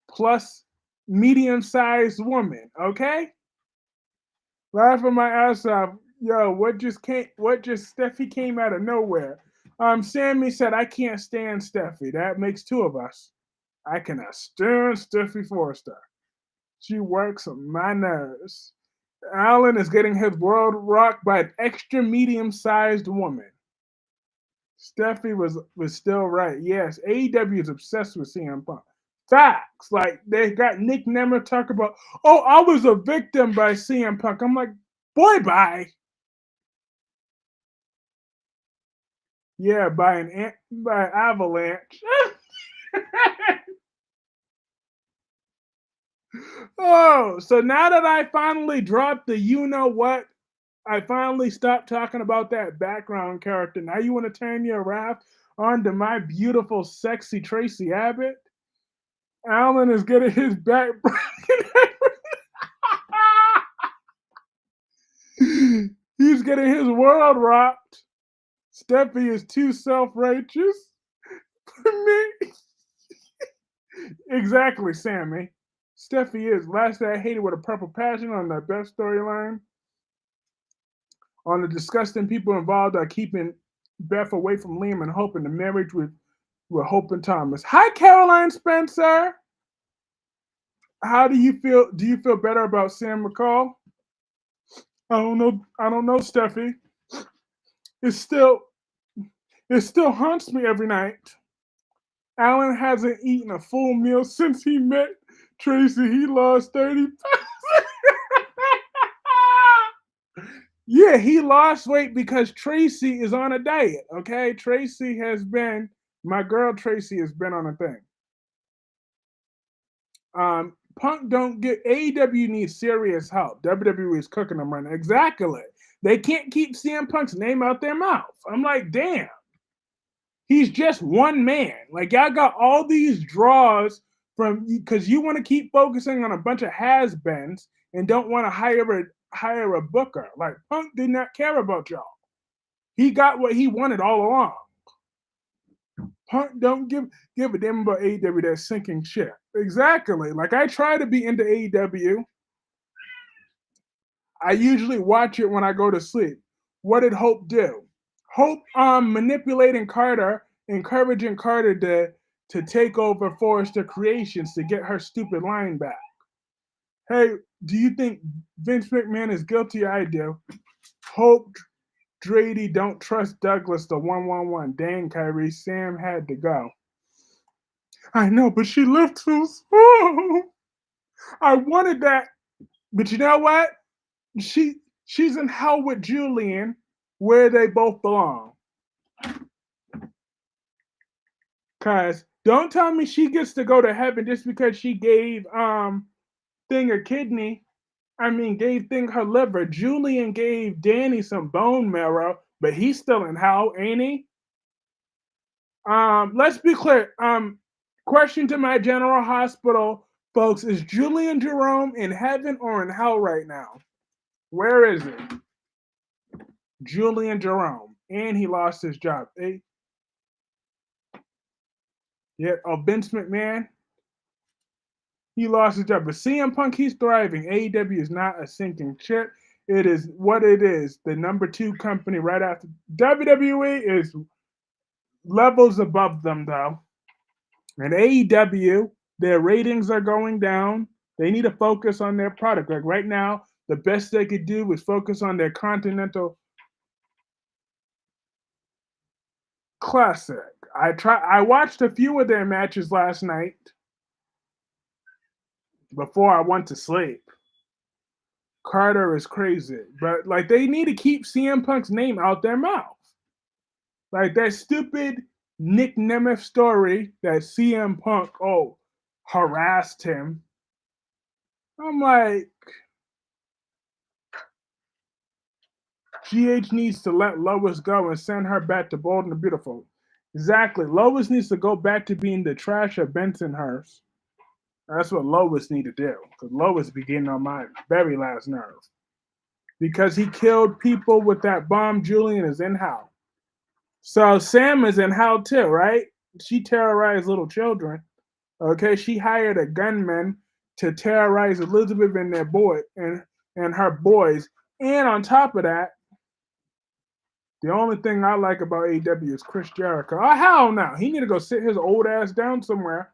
Speaker 1: plus medium-sized woman. Okay, laughing my ass off. Yo, what just Steffi came out of nowhere. Sammy said I can't stand Steffi. That makes two of us. I cannot stand Steffi Forrester. She works my nerves. Alan is getting his world rocked by an extra medium-sized woman. Steffi was still right. Yes, AEW is obsessed with CM Punk. Facts. Like they got Nick Nemeth talk about, oh, I was a victim by CM Punk. I'm like, boy, bye. Yeah, by avalanche. Oh, so now that I finally dropped the you know what, I finally stopped talking about that background character. Now you want to turn your wrath onto my beautiful, sexy Tracy Abbott? Alan is getting his back broken. He's getting his world rocked. Steffi is too self righteous for me. Exactly, Sammy. Steffi is. Last day I hated with a purple passion on the best storyline. On the disgusting people involved are keeping Beth away from Liam and Hope in the marriage with Hope and Thomas. Hi, Caroline Spencer. How do you feel? Do you feel better about Sam McCall? I don't know. I don't know, Steffi. It still it still haunts me every night. Alan hasn't eaten a full meal since he met Tracy. He lost 30 pounds. Yeah, he lost weight because Tracy is on a diet. Okay, Tracy has been my girl. Tracy has been on a thing. Punk don't get AEW needs serious help. WWE is cooking them right now. Exactly. They can't keep CM Punk's name out their mouth. I'm like, damn. He's just one man. Like y'all got all these draws from because you want to keep focusing on a bunch of has-beens and don't want to hire a booker. Like Punk did not care about y'all. He got what he wanted all along. Punk don't give a damn about AEW. That sinking ship. Exactly. Like I try to be into AEW. I usually watch it when I go to sleep. What did Hope do? Hope manipulating Carter, encouraging Carter to take over Forrester Creations to get her stupid line back. Hey, do you think Vince McMahon is guilty? I do. Hope Drady don't trust Douglas the 111. Dang, Kyrie, Sam had to go. I know, but she left so slow. I wanted that, but you know what? She's in hell with Julian, where they both belong. Cause don't tell me she gets to go to heaven just because she gave Thing a kidney. I mean, gave Thing her liver. Julian gave Danny some bone marrow, but he's still in hell, ain't he? Let's be clear. Question to my General Hospital folks: is Julian Jerome in heaven or in hell right now? Where is he? Julian Jerome, and he lost his job. Yeah, Vince McMahon, he lost his job. But CM Punk, he's thriving. AEW is not a sinking ship. It is what it is. The number two company right after WWE is levels above them, though. And AEW, their ratings are going down. They need to focus on their product. Like right now, the best they could do is focus on their continental. Classic. I watched a few of their matches last night before I went to sleep. Carter is crazy, but like they need to keep CM Punk's name out their mouth. Like that stupid Nick Nemeth story that CM Punk harassed him. I'm like, GH needs to let Lois go and send her back to Bold and Beautiful. Exactly. Lois needs to go back to being the trash of Bensonhurst. That's what Lois need to do. Because Lois be getting on my very last nerve. Because he killed people with that bomb. Julian is in hell. So Sam is in hell too, right? She terrorized little children. Okay, she hired a gunman to terrorize Elizabeth and their boy and her boys. And on top of that, the only thing I like about AEW is Chris Jericho. Oh, hell no. He need to go sit his old ass down somewhere.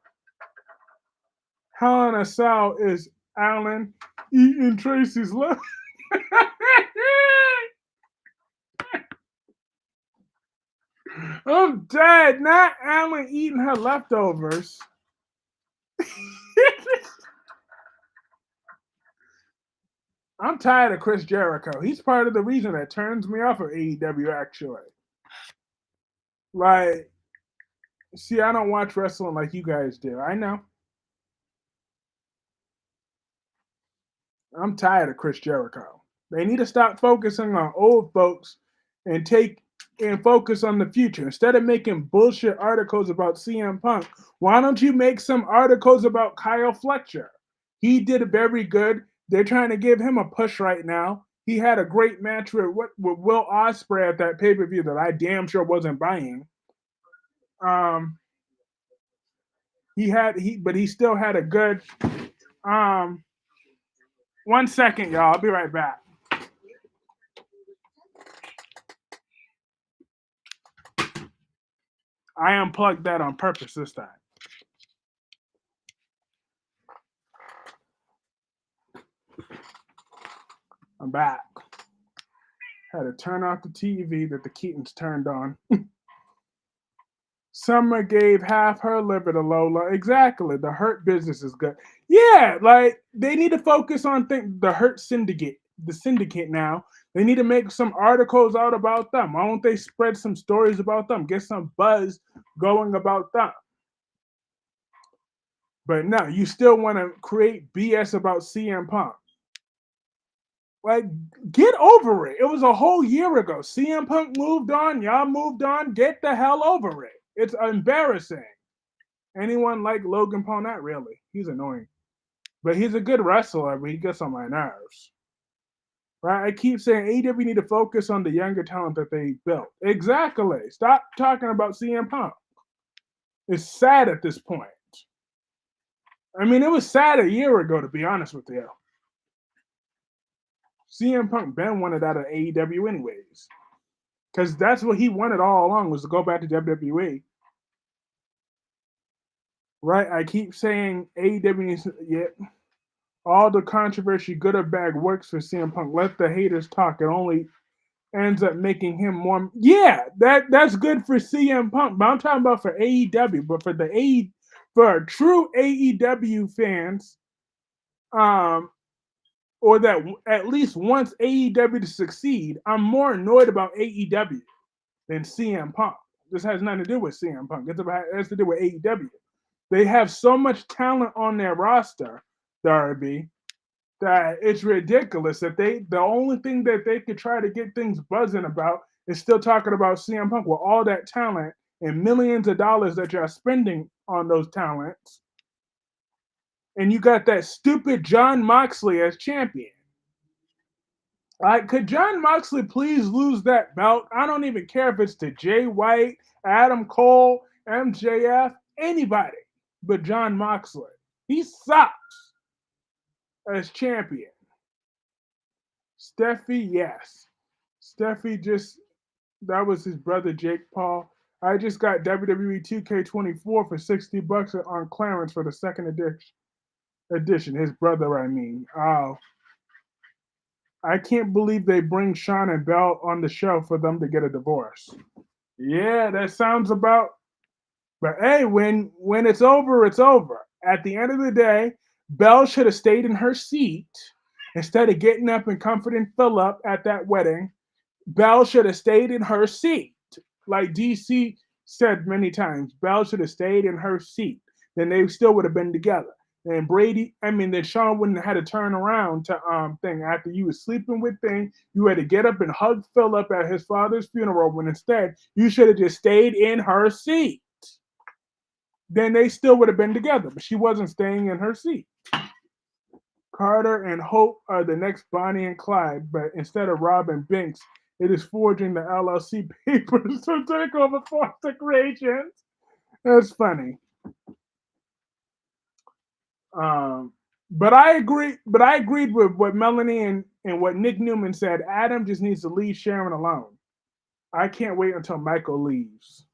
Speaker 1: Hell in a Cell is Alan eating Tracy's love. I'm dead. Not Alan eating her leftovers. I'm tired of Chris Jericho. He's part of the reason that turns me off of AEW, actually. Like, see, I don't watch wrestling like you guys do. I know. I'm tired of Chris Jericho. They need to stop focusing on old folks and focus on the future. Instead of making bullshit articles about CM Punk, why don't you make some articles about Kyle Fletcher? He did very good. They're trying to give him a push right now. He had a great match with Will Ospreay at that pay per view that I damn sure wasn't buying. Um, but he still had a good. Um, 1 second, y'all. I'll be right back. I unplugged that on purpose this time. I'm back. Had to turn off the TV that the Keatons turned on. Summer gave half her liver to Lola. Exactly. The Hurt business is good. Yeah, like they need to focus on the Hurt Syndicate. The syndicate now. They need to make some articles out about them. Why don't they spread some stories about them? Get some buzz going about them. But no, you still want to create BS about CM Punk. Like, get over it. It was a whole year ago. CM Punk moved on. Y'all moved on. Get the hell over it. It's embarrassing. Anyone like Logan Paul? Not really. He's annoying. But he's a good wrestler, but he gets on my nerves. Right? I keep saying AEW need to focus on the younger talent that they built. Exactly. Stop talking about CM Punk. It's sad at this point. I mean, it was sad a year ago, to be honest with you. CM Punk Ben wanted out of AEW anyways. Because that's what he wanted all along, was to go back to WWE. Right? I keep saying AEW needs to, yeah, all the controversy, good or bad, works for CM Punk. Let the haters talk. It only ends up making him more. Yeah, that's good for CM Punk. But I'm talking about for AEW. But for true AEW fans, um, or that at least wants AEW to succeed, I'm more annoyed about AEW than CM Punk. This has nothing to do with CM Punk. It has to do with AEW. They have so much talent on their roster, Darby, that it's ridiculous that the only thing that they could try to get things buzzing about is still talking about CM Punk with all that talent and millions of dollars that you're spending on those talents. And you got that stupid John Moxley as champion. Could John Moxley please lose that belt? I don't even care if it's to Jay White, Adam Cole, MJF, anybody but John Moxley. He sucks as champion. Steffi, yes. That was his brother Jake Paul. I just got WWE 2K24 for $60 on clearance for the second edition. His brother, I mean. Oh, I can't believe they bring Sean and Bell on the show for them to get a divorce. Yeah, that sounds about. But hey, when it's over, it's over. At the end of the day, Belle should have stayed in her seat instead of getting up and comforting Philip at that wedding. Belle should have stayed in her seat. Like DC said many times, Belle should have stayed in her seat. Then they still would have been together. And Brady, I mean, then Sean wouldn't have had to turn around to thing after you was sleeping with thing. You had to get up and hug Philip at his father's funeral when instead you should have just stayed in her seat. Then they still would have been together, but she wasn't staying in her seat. Carter and Hope are the next Bonnie and Clyde, but instead of robbing Binks, it is forging the LLC papers to take over Forrester Creations. That's funny. Um, but I agree. But I agreed with what Melanie and what Nick Newman said. Adam just needs to leave Sharon alone. I can't wait until Michael leaves.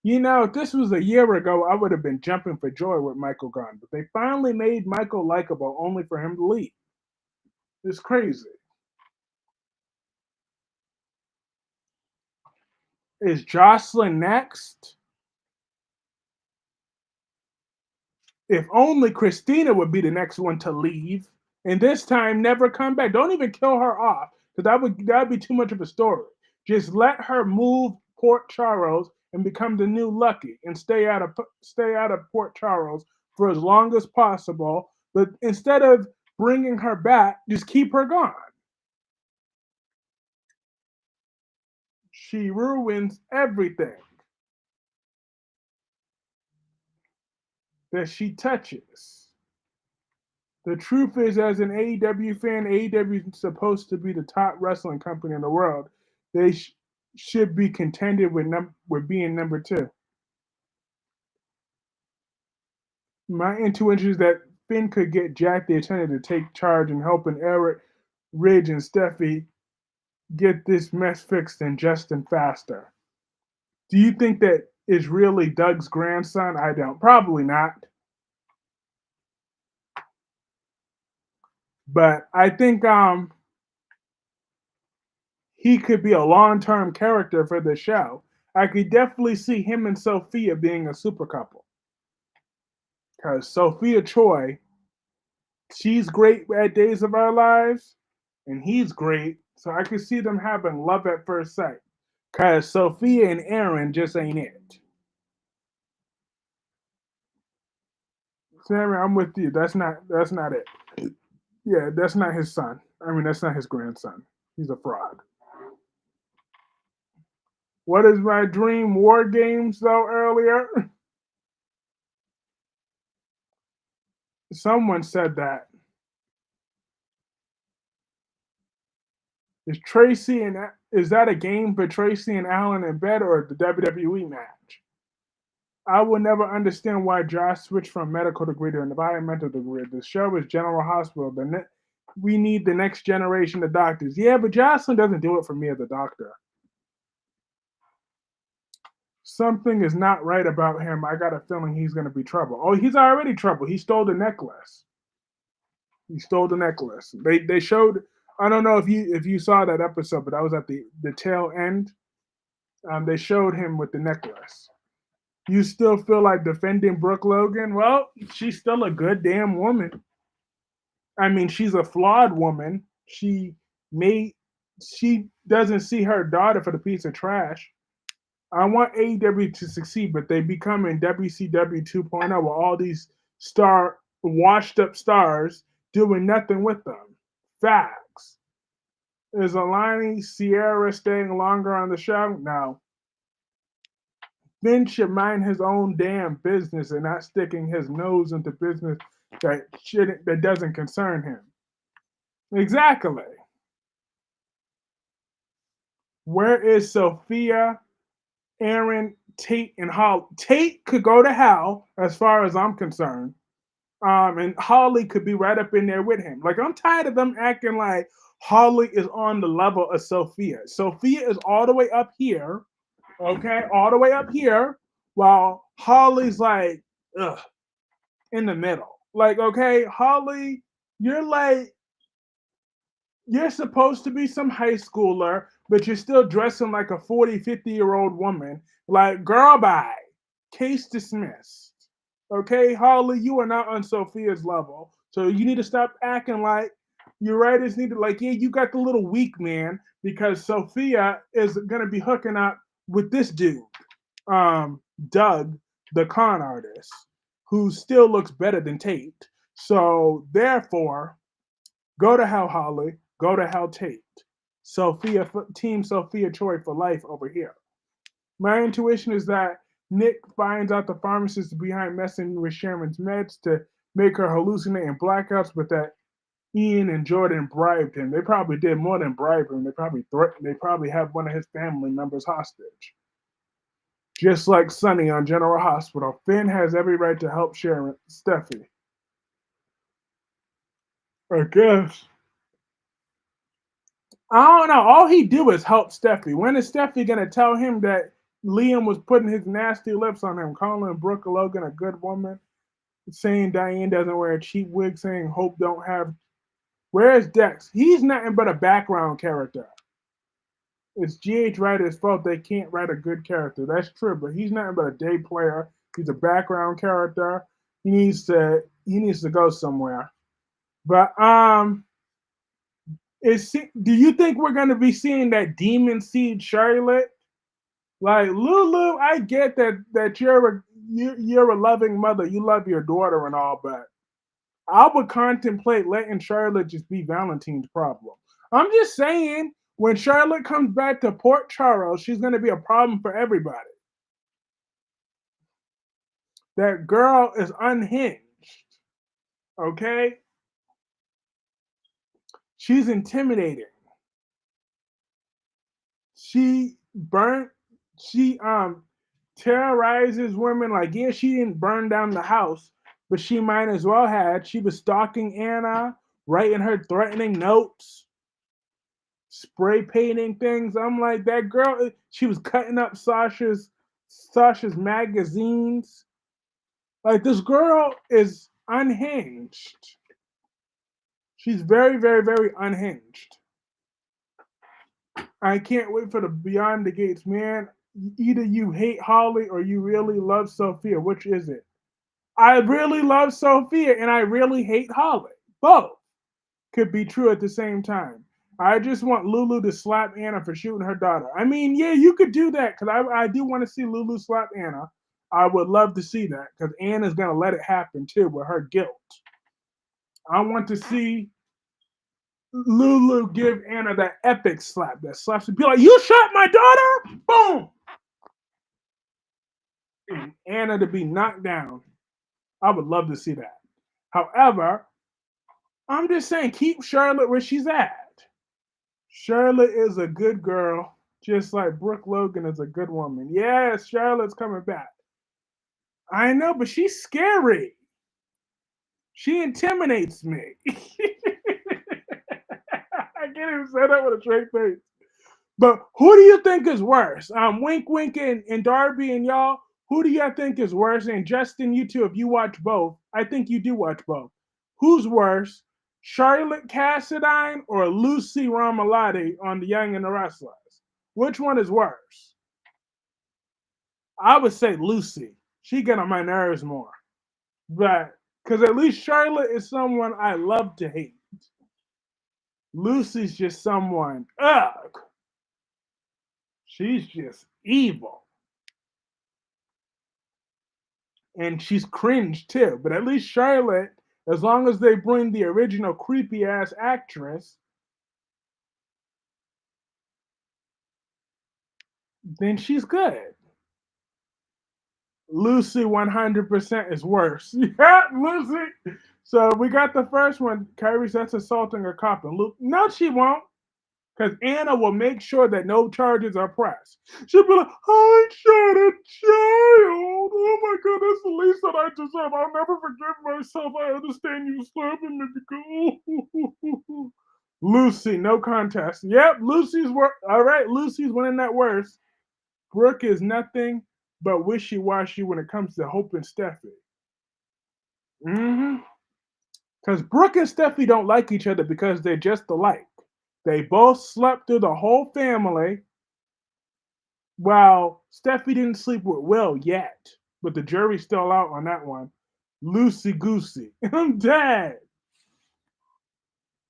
Speaker 1: You know, if this was a year ago, I would have been jumping for joy with Michael gone. But they finally made Michael likable, only for him to leave. It's crazy. Is Jocelyn next? If only Christina would be the next one to leave, and this time never come back. Don't even kill her off, because that'd be too much of a story. Just let her move Port Charles and become the new Lucky, and stay out of Port Charles for as long as possible. But instead of bringing her back, just keep her gone. She ruins everything that she touches. The truth is, as an AEW fan, AEW is supposed to be the top wrestling company in the world. They should be contended with being number two. My intuition is that Finn could get Jack the Attendant to take charge and helping Eric, Ridge, and Steffi get this mess fixed and Justin faster. Do you think that is really Doug's grandson? I don't. Probably not. But I think he could be a long-term character for the show. I could definitely see him and Sophia being a super couple. Because Sophia Choi, she's great at Days of Our Lives, and he's great. So I could see them having love at first sight. Because Sophia and Aaron just ain't it. Sammy, I'm with you. That's not it. Yeah, that's not his son. I mean, that's not his grandson. He's a fraud. What is my dream? War games though earlier. Someone said that. Is that a game for Tracy and Allen in bed or the WWE match? I will never understand why Josh switched from medical degree to an environmental degree. The show is General Hospital. We need the next generation of doctors. Yeah, but Jocelyn doesn't do it for me as a doctor. Something is not right about him. I got a feeling he's going to be trouble. Oh, he's already trouble. He stole the necklace. He stole the necklace. They showed. I don't know if you saw that episode, but I was at the tail end. They showed him with the necklace. You still feel like defending Brooke Logan? Well, she's still a good damn woman. I mean, she's a flawed woman. Made she doesn't see her daughter for the piece of trash. I want AEW to succeed, but they become in WCW 2.0 with all these washed up stars doing nothing with them. Facts. Is Alani Sierra staying longer on the show? No. Finn should mind his own damn business and not sticking his nose into business that doesn't concern him. Exactly. Where is Sophia, Aaron, Tate, and Holly? Tate could go to hell, as far as I'm concerned. And Holly could be right up in there with him. Like I'm tired of them acting like Holly is on the level of Sophia. Sophia is all the way up here, okay, all the way up here, while Holly's like, ugh, in the middle. Like, okay, Holly, you're like, you're supposed to be some high schooler, but you're still dressing like a 40, 50-year-old woman. Like, girl, bye. Case dismissed. Okay, Holly, you are not on Sophia's level. So you need to stop acting like your writers need to, like, yeah, you got the little weak man because Sophia is going to be hooking up with this dude, um, Doug, the con artist, who still looks better than Tate. So therefore, go to hell, Holly. Go to hell, Tate. Sophia, Team Sophia Choi for life over here. My intuition is that Nick finds out the pharmacist is behind messing with Sharon's meds to make her hallucinate in blackouts, but that Ian and Jordan bribed him. They probably did more than bribe him. They probably threatened. They probably have one of his family members hostage. Just like Sonny on General Hospital, Finn has every right to help Sharon, Steffi. I guess. I don't know. All he do is help Steffi. When is Steffi gonna tell him that Liam was putting his nasty lips on him, calling Brooke Logan a good woman, saying Diane doesn't wear a cheap wig, saying Hope don't have. Where's Dex? He's nothing but a background character. It's GH writer's fault they can't write a good character. That's true, but he's nothing but a day player. He's a background character. He needs to go somewhere. But do you think we're gonna be seeing that demon seed Charlotte? Like Lulu, I get that you're a loving mother. You love your daughter and all, but I would contemplate letting Charlotte just be Valentine's problem. I'm just saying, when Charlotte comes back to Port Charles, she's going to be a problem for everybody. That girl is unhinged. Okay, she's intimidating. She burnt. She terrorizes women. Like, yeah, she didn't burn down the house, but she might as well had. She was stalking Anna, writing her threatening notes, spray painting things. I'm like, that girl. She was cutting up Sasha's magazines. Like, this girl is unhinged. She's very, very, very unhinged. I can't wait for the Beyond the Gates, man. Either you hate Holly or you really love Sophia. Which is it? I really love Sophia and I really hate Holly. Both could be true at the same time. I just want Lulu to slap Anna for shooting her daughter. I mean, yeah, you could do that because I do want to see Lulu slap Anna. I would love to see that because Anna's going to let it happen too with her guilt. I want to see Lulu give Anna that epic slap that slaps and be like, "You shot my daughter!" Boom! And Anna to be knocked down. I would love to see that. However, I'm just saying, keep Charlotte where she's at. Charlotte is a good girl, just like Brooke Logan is a good woman. Yes, Charlotte's coming back. I know, but she's scary. She intimidates me. I can't even say that with a straight face. But who do you think is worse? Wink, Wink, and Darby and y'all. Who do you think is worse? And Justin, you too, if you watch both, I think you do watch both. Who's worse, Charlotte Cassadine or Lucy Romalotti on The Young and the Restless? Which one is worse? I would say Lucy. She get on my nerves more, but because at least Charlotte is someone I love to hate. Lucy's just someone. Ugh. She's just evil. And she's cringe too. But at least Charlotte, as long as they bring the original creepy ass actress, then she's good. Lucy 100% is worse. Yeah, Lucy. So we got the first one. Kyrie says assaulting a cop. And Luke, no, she won't. Because Anna will make sure that no charges are pressed. She'll be like, I shot a child. Oh my God, that's the least that I deserve. I'll never forgive myself. I understand you slapping me. Lucy, no contest. Yep, Lucy's work. All right, Lucy's winning that worse. Brooke is nothing but wishy-washy when it comes to Hope and Steffi. Mm-hmm. Because Brooke and Steffi don't like each other because they're just alike. They both slept through the whole family. Well, Steffi didn't sleep with Will yet, but the jury's still out on that one. Loosey goosey. I'm dead.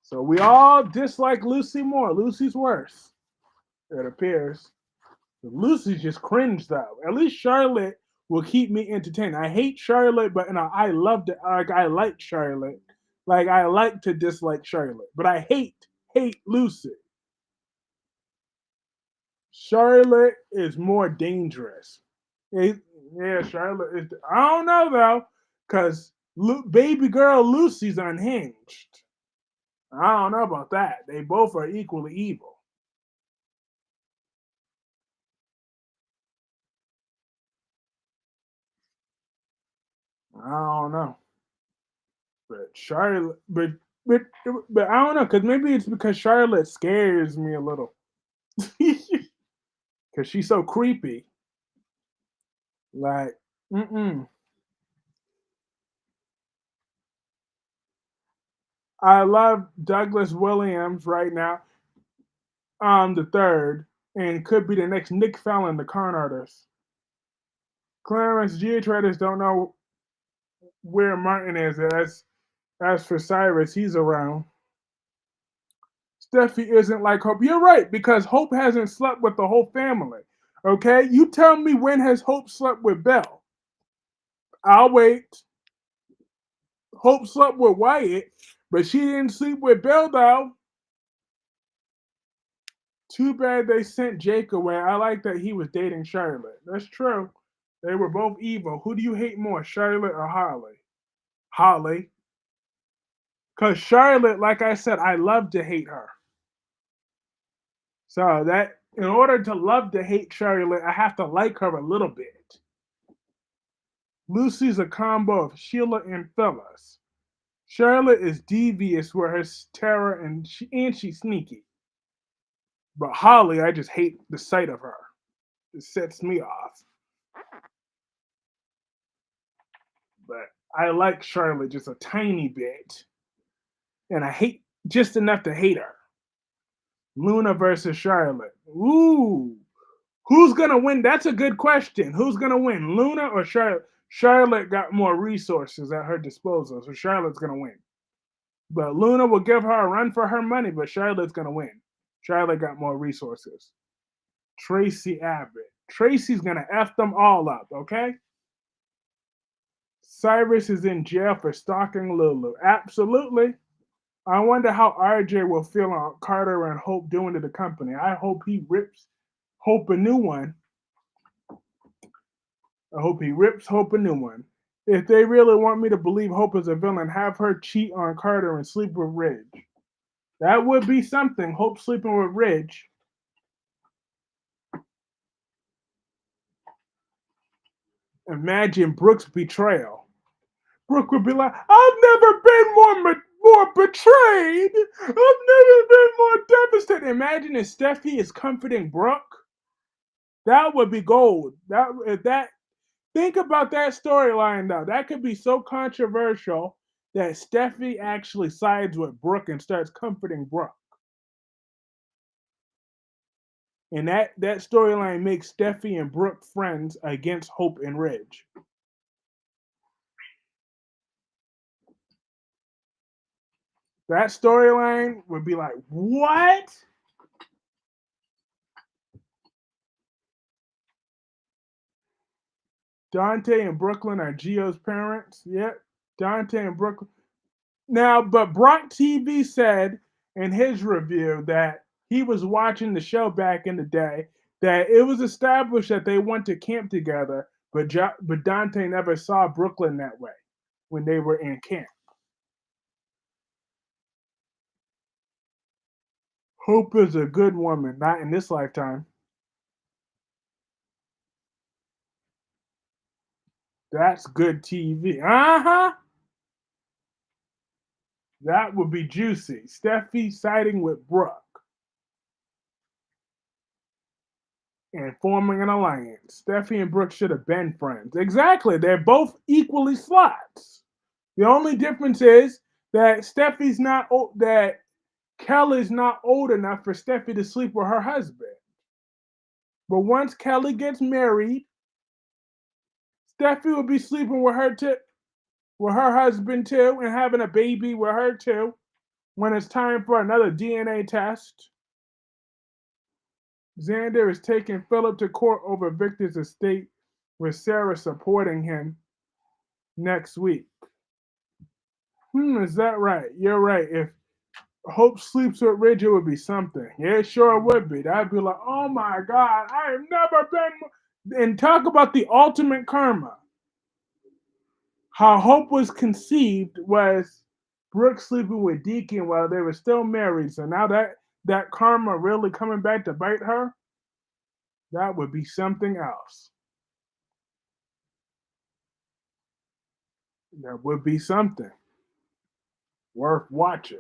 Speaker 1: So we all dislike Lucy more. Lucy's worse, it appears. Lucy's just cringe though. At least Charlotte will keep me entertained. I hate Charlotte, but I loved it. Like I like Charlotte. Like I like to dislike Charlotte, but I hate Lucy. Charlotte is more dangerous. Yeah, Charlotte is. I don't know though, because baby girl Lucy's unhinged. I don't know about that. They both are equally evil. I don't know, but Charlotte, but but I don't know, because maybe it's because Charlotte scares me a little, because she's so creepy. Like, mm-mm. I love Douglas Williams right now. The third, and could be the next Nick Fallon, the con artist. Clarence Geotratus don't know where Martin is. As for Cyrus, he's around. Steffi isn't like Hope. You're right, because Hope hasn't slept with the whole family. Okay? You tell me when has Hope slept with Belle. I'll wait. Hope slept with Wyatt, but she didn't sleep with Belle though. Too bad they sent Jake away. I like that he was dating Charlotte. That's true. They were both evil. Who do you hate more, Charlotte or Holly? Holly. Because Charlotte, like I said, I love to hate her. So that in order to love to hate Charlotte, I have to like her a little bit. Lucy's a combo of Sheila and Phyllis. Charlotte is devious with her terror and she's sneaky. But Holly, I just hate the sight of her. It sets me off. But I like Charlotte just a tiny bit. And I hate just enough to hate her. Luna versus Charlotte. Ooh. Who's gonna win? That's a good question. Who's gonna win? Luna or Charlotte? Charlotte got more resources at her disposal, so Charlotte's gonna win. But Luna will give her a run for her money, but Charlotte's gonna win. Charlotte got more resources. Tracy Abbott. Tracy's gonna F them all up, okay? Cyrus is in jail for stalking Lulu. Absolutely. I wonder how RJ will feel on Carter and Hope doing to the company. I hope he rips Hope a new one. I hope he rips Hope a new one. If they really want me to believe Hope is a villain, have her cheat on Carter and sleep with Ridge. That would be something. Hope sleeping with Ridge. Imagine Brooke's betrayal. Brooke would be like, I've never been more betrayed. I've never been more devastated. Imagine if Steffi is comforting Brooke. That would be gold. That think about that storyline though. That could be so controversial that Steffi actually sides with Brooke and starts comforting Brooke. And that storyline makes Steffi and Brooke friends against Hope and Ridge. That storyline would be like, what? Dante and Brooklyn are Geo's parents. Yep. Dante and Brooklyn. Now, but Brock TV said in his review that he was watching the show back in the day that it was established that they went to camp together, but Dante never saw Brooklyn that way when they were in camp. Hope is a good woman, not in this lifetime. That's good TV. Uh huh. That would be juicy. Steffi siding with Brooke and forming an alliance. Steffi and Brooke should have been friends. Exactly. They're both equally slots. The only difference is that Steffi's not that Kelly's not old enough for Steffi to sleep with her husband. But once Kelly gets married, Steffi will be sleeping with her husband too, and having a baby with her too. When it's time for another DNA test, Xander is taking Philip to court over Victor's estate, with Sarah supporting him next week. Is that right? You're right. If Hope sleeps with Ridge, it would be something. Yeah, it sure would be. I'd be like, oh my God, I have never been. And talk about the ultimate karma. How Hope was conceived was Brooke sleeping with Deacon while they were still married. So now that karma really coming back to bite her, that would be something else. That would be something worth watching.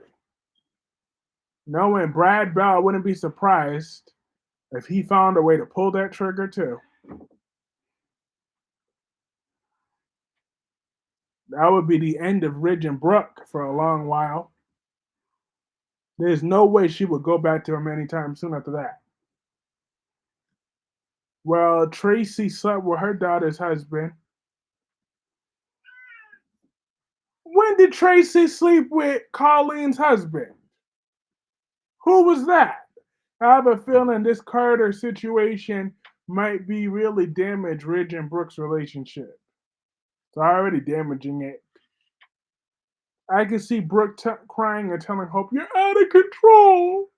Speaker 1: Knowing Brad Bell, wouldn't be surprised if he found a way to pull that trigger too. That would be the end of Ridge and Brooke for a long while. There's no way she would go back to him anytime soon after that. Well, Tracy slept with her daughter's husband. When did Tracy sleep with Colleen's husband? Who was that? I have a feeling this Carter situation might be really damage Ridge and Brooke's relationship. It's already damaging it. I can see Brooke crying and telling Hope, "You're out of control."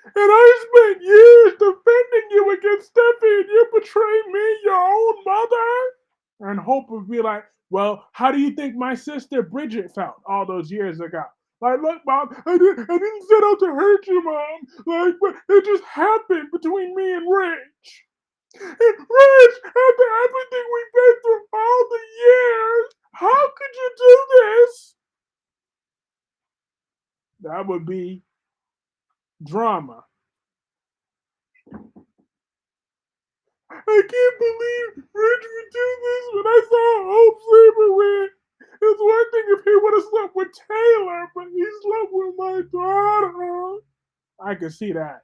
Speaker 1: And I spent years defending you against Steffi, and you betray me, your own mother? And Hope would be like, well, how do you think my sister Bridget felt all those years ago? Like, look, Mom, I didn't set out to hurt you, Mom. Like, but it just happened between me and Rich. And Rich, after everything we've been through all the years, how could you do this? That would be drama. I can't believe Rich would do this when I saw Hope sleeping with. It's one thing if he would have slept with Taylor, but he slept with my daughter. I can see that.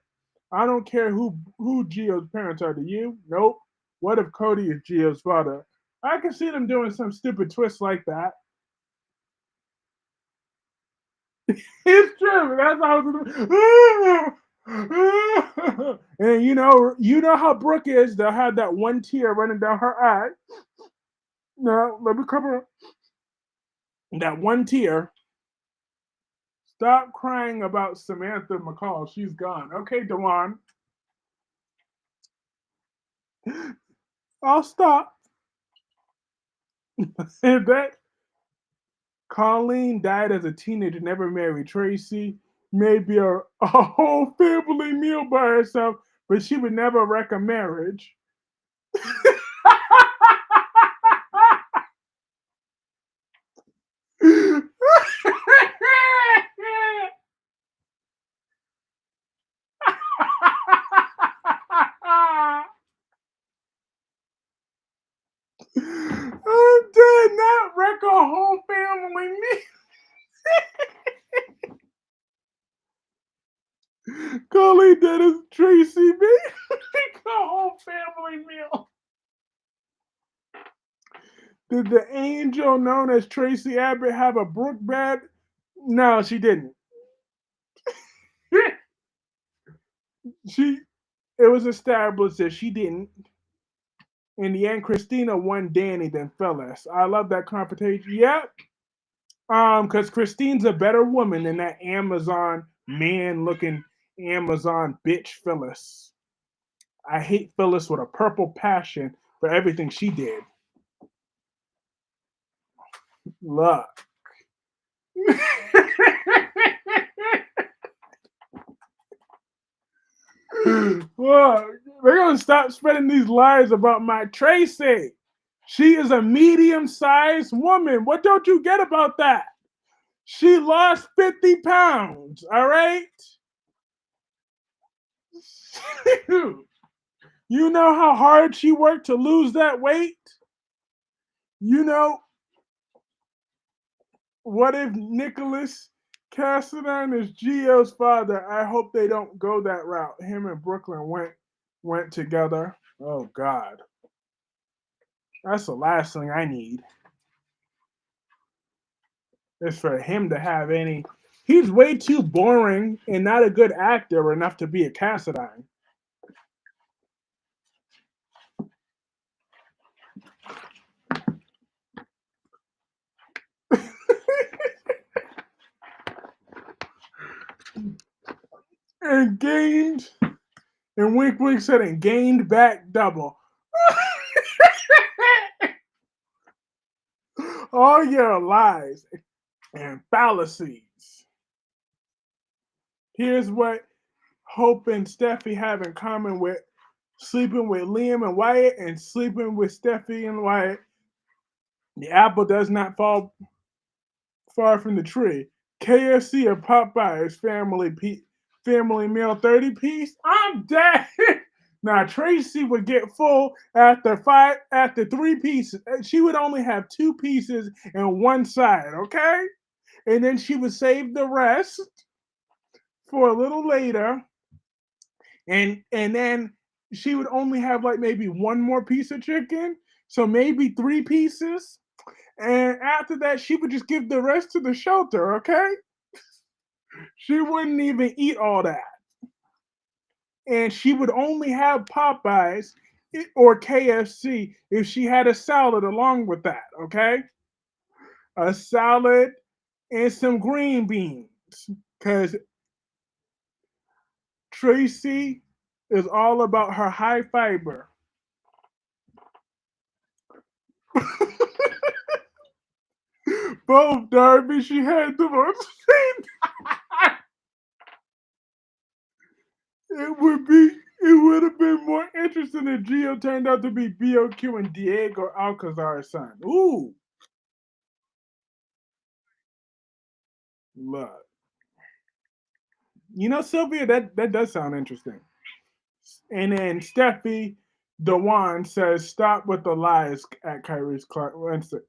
Speaker 1: I don't care who Gio's parents are to you. Nope. What if Cody is Gio's father? I can see them doing some stupid twist like that. It's true. That's how and you know how Brooke is. They'll have that one tear running down her eye. No, let me cover that one tear. Stop crying about Samantha McCall. She's gone. Okay, Dewan. I'll stop. And that Colleen died as a teenager, never married. Tracy maybe a whole family meal by herself, but she would never wreck a marriage. I'm dead, not wreck a whole family meal. Colleen dead as Tracy, baby. Wreck a whole family meal. Did the angel known as Tracy Abbott have a Brooke bed? No, she didn't. she It was established that she didn't. In the end, Christina won Danny than Phyllis. I love that confrontation. Yep. Because Christine's a better woman than that Amazon man looking Amazon bitch Phyllis. I hate Phyllis with a purple passion for everything she did. Look. Look, they're gonna stop spreading these lies about my Tracy. She is a medium-sized woman. What don't you get about that? She lost 50 pounds, all right? You know how hard she worked to lose that weight? You know, what if Nicholas Cassadine is Gio's father. I hope they don't go that route. Him and Brooklyn went together. Oh God, that's the last thing I need. Is for him to have any. He's way too boring and not a good actor enough to be a Cassadine. And gained, and Wink Wink said, and gained back double. All your lies and fallacies. Here's what Hope and Steffi have in common with sleeping with Liam and Wyatt and sleeping with Steffi and Wyatt. The apple does not fall far from the tree. KFC or Popeyes family meal 30 piece. I'm dead. Now Tracy would get full after 3 pieces. She would only have 2 pieces and one side, okay? And then she would save the rest for a little later. And then she would only have like maybe one more piece of chicken. So maybe 3 pieces. And after that, she would just give the rest to the shelter, okay? She wouldn't even eat all that. And she would only have Popeyes or KFC if she had a salad along with that, okay? A salad and some green beans. Because Tracy is all about her high fiber. Both Darby, she had them on the same. It would have been more interesting if Gio turned out to be BOQ and Diego Alcazar's son. Ooh, look. You know, Sylvia, that does sound interesting. And then Steffi Dewan says, "Stop with the lies." At Kyrie's Clark Winston.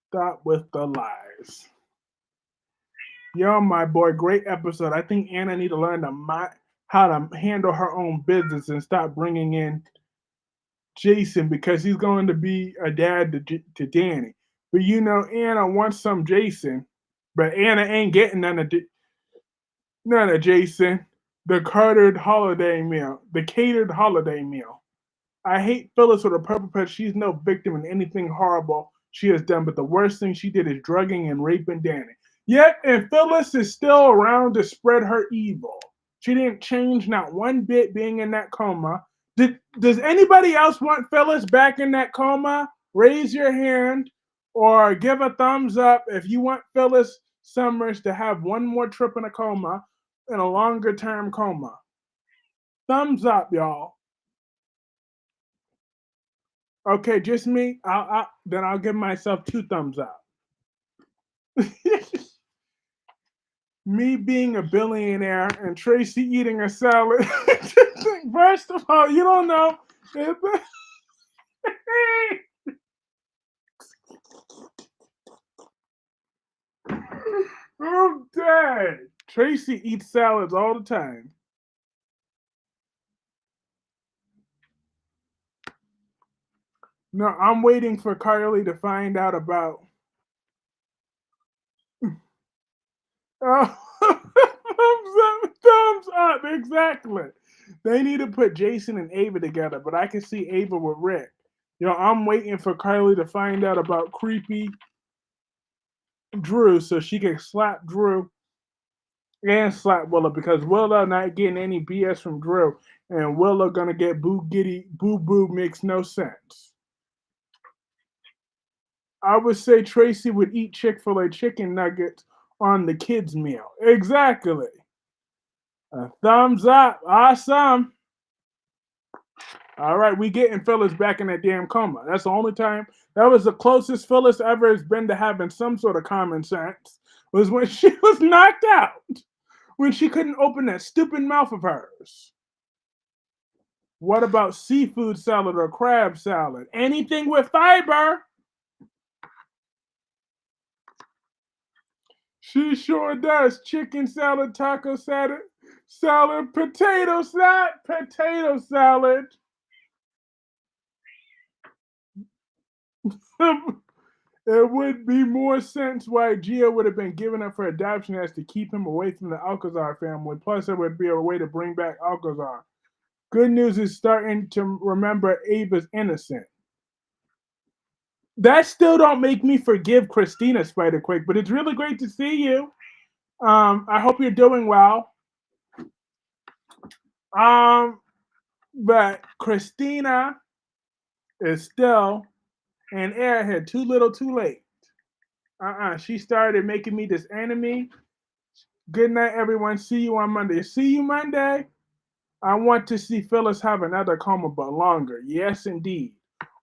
Speaker 1: Stop with the lies. Yo, my boy, great episode. I think Anna need to learn how to handle her own business and stop bringing in Jason because he's going to be a dad to Danny. But you know, Anna wants some Jason, but Anna ain't getting none of Jason. The catered holiday meal. I hate Phyllis with a purple patch. She's no victim in anything horrible she has done, but the worst thing she did is drugging and raping Danny. Yet, and Phyllis is still around to spread her evil. She didn't change not one bit being in that coma. Does anybody else want Phyllis back in that coma? Raise your hand or give a thumbs up if you want Phyllis Summers to have one more trip in a coma, in a longer term coma. Thumbs up, y'all. Okay, just me. Then I'll give myself 2 thumbs up. Me being a billionaire and Tracy eating a salad. First of all, you don't know. I'm dead. Tracy eats salads all the time. No, I'm waiting for Carly to find out about. Oh, thumbs up, exactly. They need to put Jason and Ava together, but I can see Ava with Rick. I'm waiting for Carly to find out about creepy Drew so she can slap Drew and slap Willow because Willow not getting any BS from Drew, and Willow gonna get boo boo makes no sense. I would say Tracy would eat Chick-fil-A chicken nuggets on the kids' meal. Exactly. A thumbs up. Awesome. All right, we getting Phyllis back in that damn coma. That's the only time. That was the closest Phyllis ever has been to having some sort of common sense. Was when she was knocked out. When she couldn't open that stupid mouth of hers. What about seafood salad or crab salad? Anything with fiber. She sure does. Chicken salad, taco salad, potato salad. It would be more sense why Gio would have been given up for adoption as to keep him away from the Alcazar family. Plus, it would be a way to bring back Alcazar. Good news is starting to remember Ava's innocent. That still don't make me forgive Christina Spider-Quick, but it's really great to see you. I hope you're doing well. Um, but Christina is still an airhead. Too little, too late. She started making me this enemy. Good night, everyone. See you on Monday. See you Monday. I want to see Phyllis have another coma, but longer. Yes, indeed.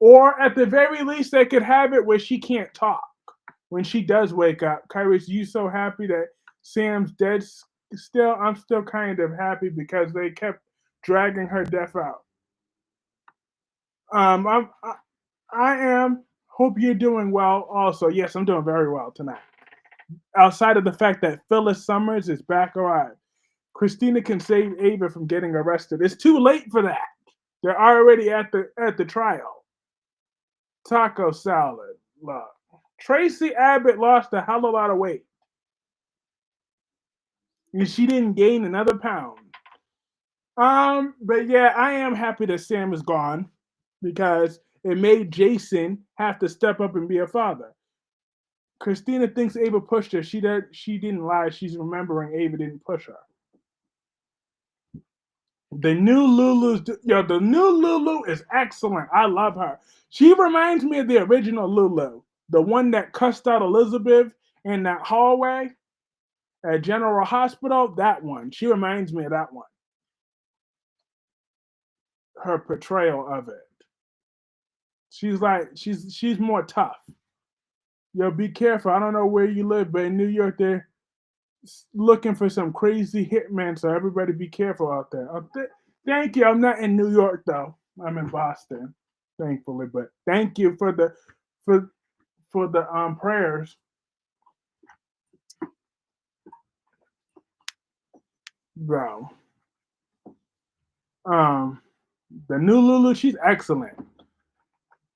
Speaker 1: Or at the very least, they could have it where she can't talk when she does wake up. Kyrie's, you so happy that Sam's dead still? I'm still kind of happy because they kept dragging her death out. I am. Hope you're doing well. Also, yes, I'm doing very well tonight. Outside of the fact that Phyllis Summers is back alive, Christina can save Ava from getting arrested. It's too late for that. They're already at the trial. Taco salad. Love. Tracy Abbott lost a hell of a lot of weight, and she didn't gain another pound. But yeah, I am happy that Sam is gone because it made Jason have to step up and be a father. Christina thinks Ava pushed her. She didn't lie. She's remembering Ava didn't push her. The new Lulu is excellent. I love her. She reminds me of the original Lulu, the one that cussed out Elizabeth in that hallway at General Hospital. That one. She reminds me of that one. Her portrayal of it. She's more tough. Yo, be careful. I don't know where you live, but in New York, they're looking for some crazy hitman. So everybody, be careful out there. Thank you. I'm not in New York though. I'm in Boston, thankfully. But thank you for for the prayers, bro. Um, the new Lulu, she's excellent.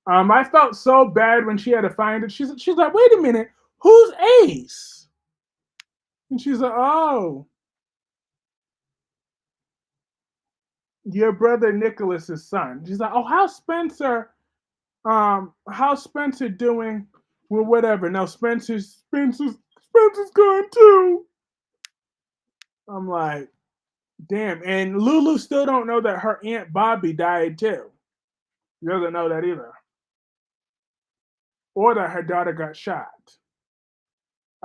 Speaker 1: I felt so bad when she had to find it. She's like, wait a minute, who's Ace? And she's like, oh, your brother Nicholas's son. She's like, oh, how's Spencer doing? Well, whatever. No, Spencer's gone too. I'm like, damn. And Lulu still don't know that her aunt Bobby died too. She doesn't know that either, or that her daughter got shot.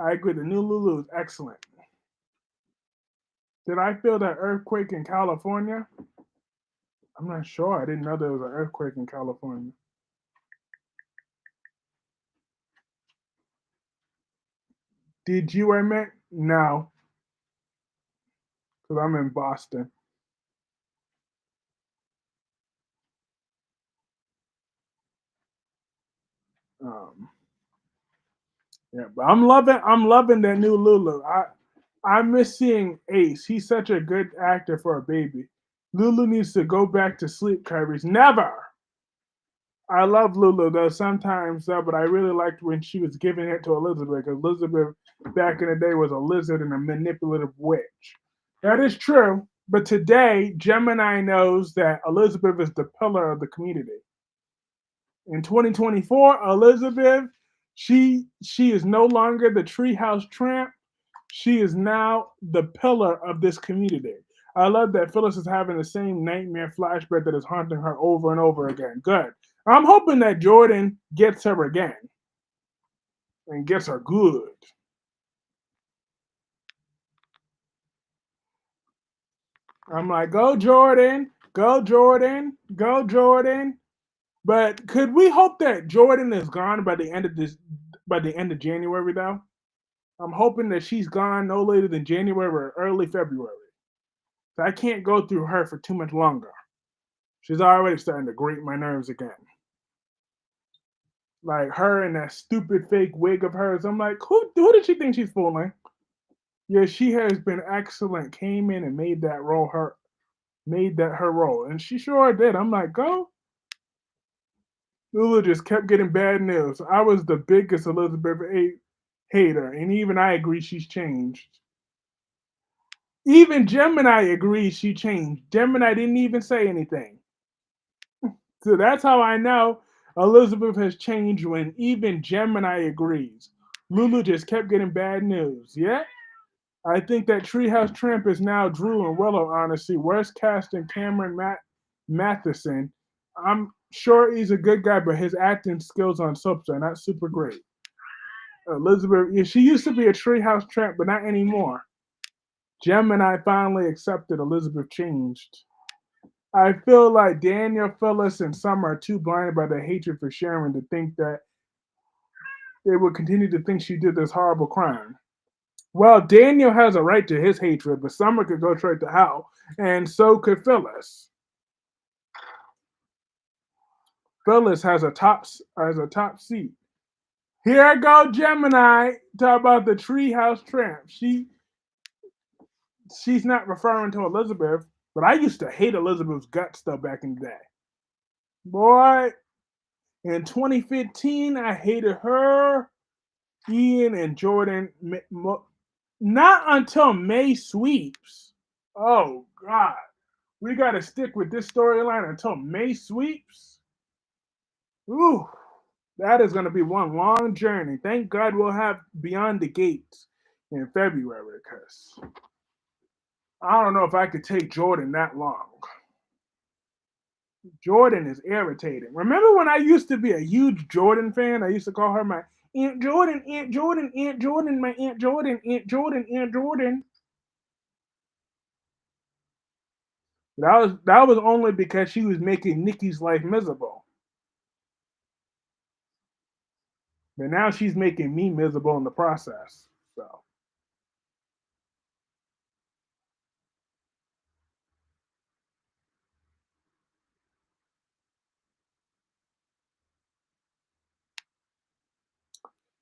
Speaker 1: I agree. The new Lulu is excellent. Did I feel that earthquake in California? I'm not sure. I didn't know there was an earthquake in California. Did you, I meant? No, because I'm in Boston. Um, yeah, but I'm loving that new Lulu. I miss seeing Ace. He's such a good actor for a baby. Lulu needs to go back to sleep, Kyrie's. Never. I love Lulu though sometimes, but I really liked when she was giving it to Elizabeth because Elizabeth back in the day was a lizard and a manipulative witch. That is true, but today Gemini knows that Elizabeth is the pillar of the community. In 2024, Elizabeth, she is no longer the treehouse tramp. She is now the pillar of this community. I love that Phyllis is having the same nightmare flashback that is haunting her over and over again. Good. I'm hoping that Jordan gets her again and gets her good. I'm like, go Jordan, go Jordan, go Jordan. But could we hope that Jordan is gone by the end of January though? I'm hoping that she's gone no later than January or early February. So I can't go through her for too much longer. She's already starting to grate my nerves again. Like her and that stupid fake wig of hers. I'm like, who did she think she's fooling? Yeah, she has been excellent. Came in and made that her role, and she sure did. I'm like, go. Lulu just kept getting bad news. I was the biggest Elizabeth hater, and even I agree she's changed. Even Gemini agrees she changed. Gemini didn't even say anything. So that's how I know Elizabeth has changed when even Gemini agrees. Lulu just kept getting bad news. Yeah, I think that Treehouse Tramp is now Drew and Willow, honestly. Worst casting Cameron Matheson. I'm sure he's a good guy, but his acting skills on soaps are not super great. Elizabeth, yeah, she used to be a Treehouse Tramp, but not anymore. Gemini finally accepted Elizabeth changed. I feel like Daniel, Phyllis, and Summer are too blinded by their hatred for Sharon to think that they would continue to think she did this horrible crime. Well, Daniel has a right to his hatred, but Summer could go straight to hell, and so could Phyllis. Phyllis has a top seat. Here I go, Gemini. Talk about the treehouse tramp. She's not referring to Elizabeth, but I used to hate Elizabeth's guts though back in the day. Boy, in 2015, I hated her, Ian, and Jordan. Not until May sweeps. Oh God, we got to stick with this storyline until May sweeps. Ooh, that is going to be one long journey. Thank God we'll have Beyond the Gates in February because I don't know if I could take Jordan that long. Jordan is irritating. Remember when I used to be a huge Jordan fan? I used to call her my Aunt Jordan, Aunt Jordan, Aunt Jordan, my Aunt Jordan, Aunt Jordan, Aunt Jordan. That was only because she was making Nikki's life miserable. But now she's making me miserable in the process. So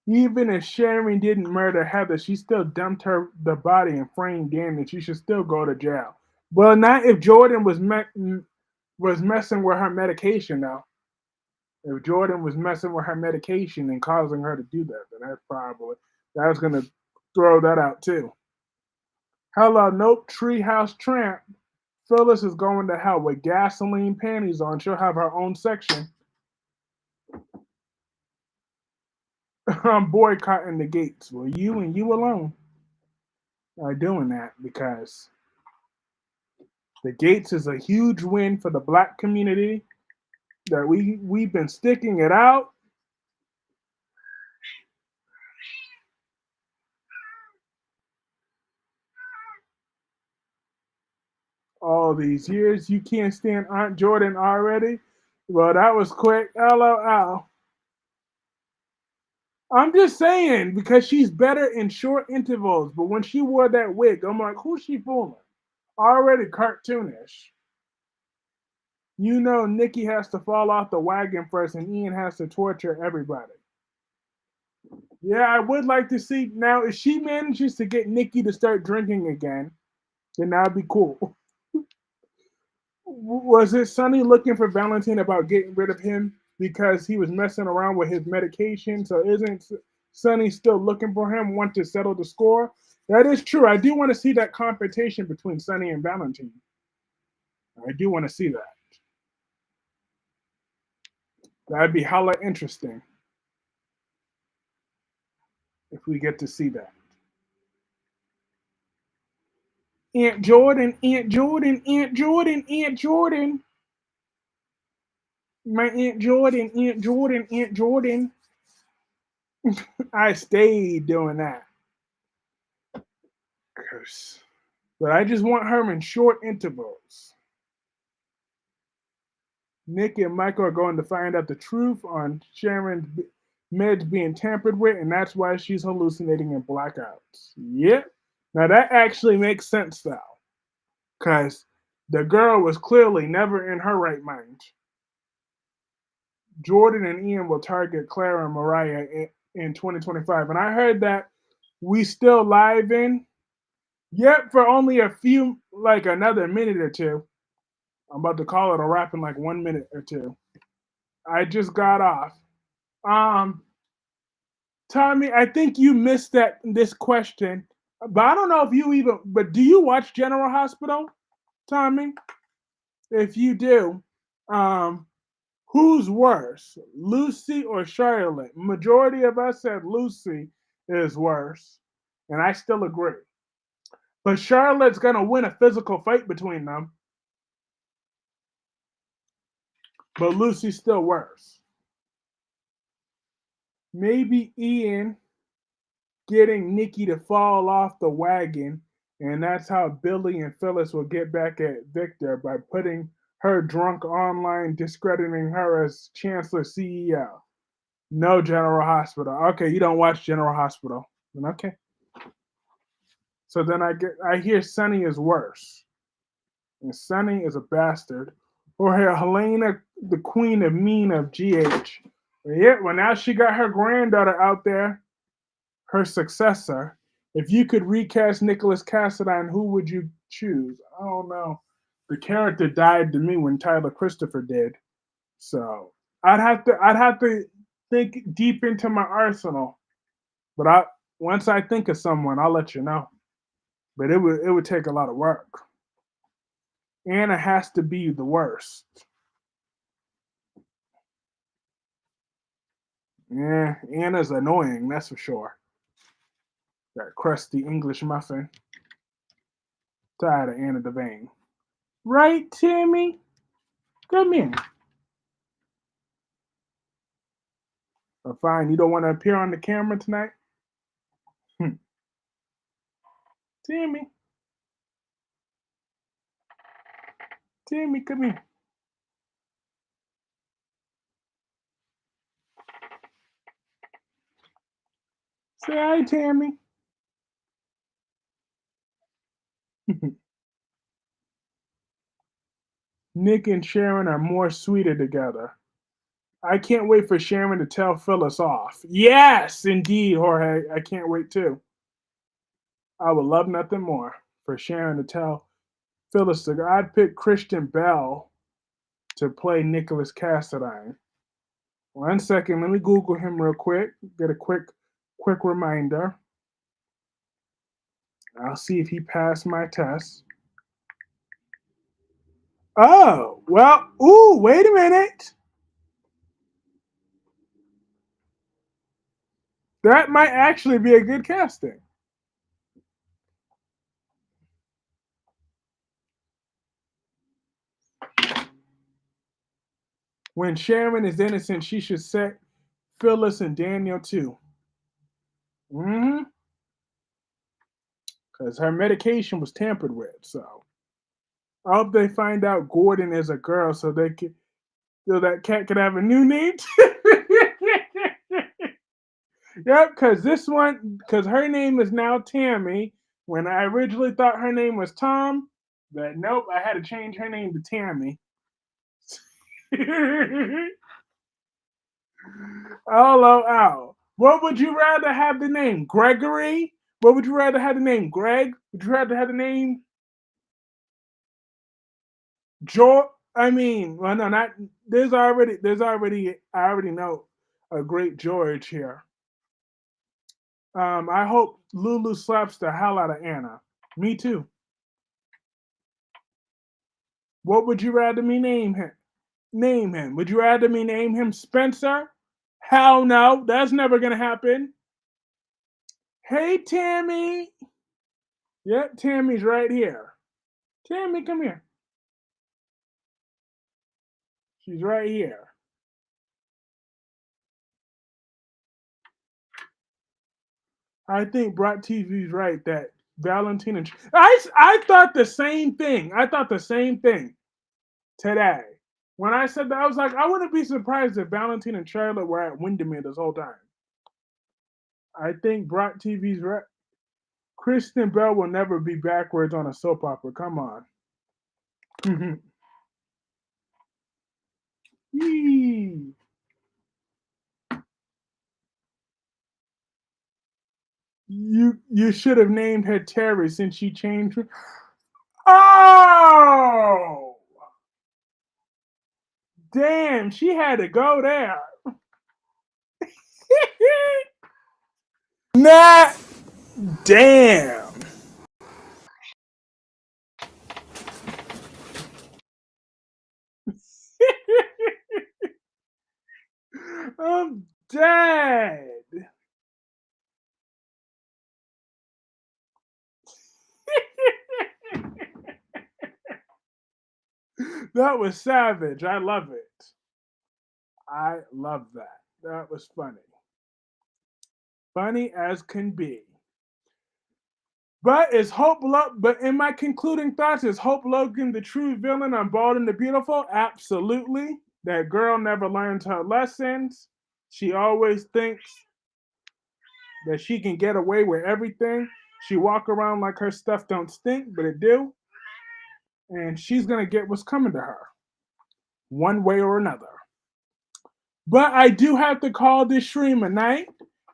Speaker 1: even if Sharon didn't murder Heather, she still dumped her the body and framed Danny. She should still go to jail. Well, not if Jordan was messing with her medication though. If Jordan was messing with her medication and causing her to do that, then that's gonna throw that out too. Hello, nope, treehouse tramp. Phyllis is going to hell with gasoline panties on. She'll have her own section. I'm boycotting the gates. Well, you and you alone are doing that because the gates is a huge win for the black community. That we've been sticking it out all these years. You can't stand Aunt Jordan already. Well, that was quick. LOL. I'm just saying because she's better in short intervals. But when she wore that wig, I'm like, who's she fooling? Already cartoonish. You know, Nikki has to fall off the wagon first, and Ian has to torture everybody. Yeah, I would like to see now if she manages to get Nikki to start drinking again, then that'd be cool. Was it Sonny looking for Valentine about getting rid of him because he was messing around with his medication? So isn't Sonny still looking for him, want to settle the score? That is true. I do want to see that confrontation between Sonny and Valentine. I do want to see that. That'd be hella interesting if we get to see that. Aunt Jordan, Aunt Jordan, Aunt Jordan, Aunt Jordan. My Aunt Jordan, Aunt Jordan, Aunt Jordan. I stayed doing that. Curse. But I just want her in short intervals. Nick and Michael are going to find out the truth on Sharon's meds being tampered with, and that's why she's hallucinating in blackouts. Yep. Now that actually makes sense though, because the girl was clearly never in her right mind. Jordan and Ian will target Clara and Mariah in 2025. And I heard that we still live in. Yep, for only a few, like another minute or two. I'm about to call it a wrap in like 1 minute or two. I just got off. Um, Tommy, I think you missed that this question, but I don't know if you even. But do you watch General Hospital, Tommy? If you do, um, who's worse, Lucy or Charlotte? Majority of us said Lucy is worse, and I still agree. But Charlotte's gonna win a physical fight between them, but Lucy's still worse. Maybe Ian getting Nikki to fall off the wagon, and that's how Billy and Phyllis will get back at Victor by putting her drunk online, discrediting her as Chancellor CEO. No General Hospital. Okay, you don't watch General Hospital. Okay. So then I hear Sonny is worse. And Sonny is a bastard. Or Helena, the queen of mean of GH. Yeah, well now she got her granddaughter out there, her successor. If you could recast Nicholas Cassadine, who would you choose? I don't know. The character died to me when Tyler Christopher did. So I'd have to think deep into my arsenal. But I once I think of someone, I'll let you know. But it would take a lot of work. Anna has to be the worst. Yeah, Anna's annoying, that's for sure. That crusty English muffin. Tired of Anna Devane. Right, Timmy? Come in. Oh, fine, you don't want to appear on the camera tonight? Hmm. Timmy, Timmy, come here. Say hi, Tammy. Nick and Sharon are more sweeter together. I can't wait for Sharon to tell Phyllis off. Yes, indeed, Jorge. I can't wait too. I would love nothing more for Sharon to tell Phyllis to go. I'd pick Christian Bell to play Nicholas Cassadine. 1 second, let me Google him real quick. Get a quick reminder. I'll see if he passed my test. Oh, well, ooh, wait a minute. That might actually be a good casting. When Sharon is innocent, she should set Phyllis and Daniel too. Mm-hmm. Because her medication was tampered with. So I hope they find out Gordon is a girl so that cat could have a new name. Yep, because her name is now Tammy. When I originally thought her name was Tom, but nope, I had to change her name to Tammy. Oh, oh. What would you rather have the name? Gregory? What would you rather have the name? Greg? Would you rather have the name George? I mean, well, no, not I already know a great George here. I hope Lulu slaps the hell out of Anna. Me too. What would you rather me name him? Name him. Would you rather me name him Spencer? Hell no, that's never gonna happen. Hey Tammy. Yep, Tammy's right here. Tammy, come here. She's right here. I think Brock TV's right that Valentina. I thought the same thing. I thought the same thing today. When I said that, I was like, I wouldn't be surprised if Valentine and Charlotte were at Windermere this whole time. I think Brock TV's right. Kristen Bell will never be backwards on a soap opera. Come on. Yee. You should have named her Terry since she changed. Oh, damn! She had to go there. Nah, damn. I'm dead. That was savage. I love it. I love that. That was funny. Funny as can be. But in my concluding thoughts, is Hope Logan the true villain on Bald and the Beautiful? Absolutely. That girl never learns her lessons. She always thinks that she can get away with everything. She walk around like her stuff don't stink, but it do. And she's gonna get what's coming to her, one way or another. But I do have to call this stream a night.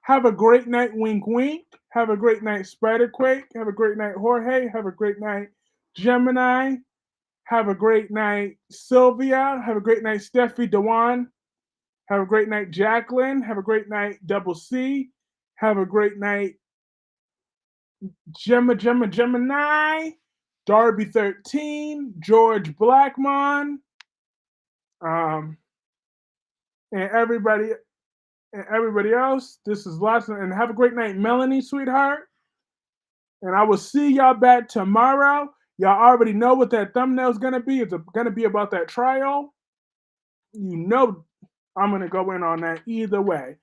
Speaker 1: Have a great night, wink wink. Have a great night, Spiderquake. Have a great night, Jorge. Have a great night, Gemini. Have a great night, Sylvia. Have a great night, Steffi Dewan. Have a great night, Jacqueline. Have a great night, Double C. Have a great night, Gemini. Darby 13, George Blackmon, um, and everybody else. This is lots of, and have a great night, Melanie, sweetheart. And I will see y'all back tomorrow. Y'all already know what that thumbnail is gonna be. It's gonna be about that trial. You know I'm gonna go in on that either way.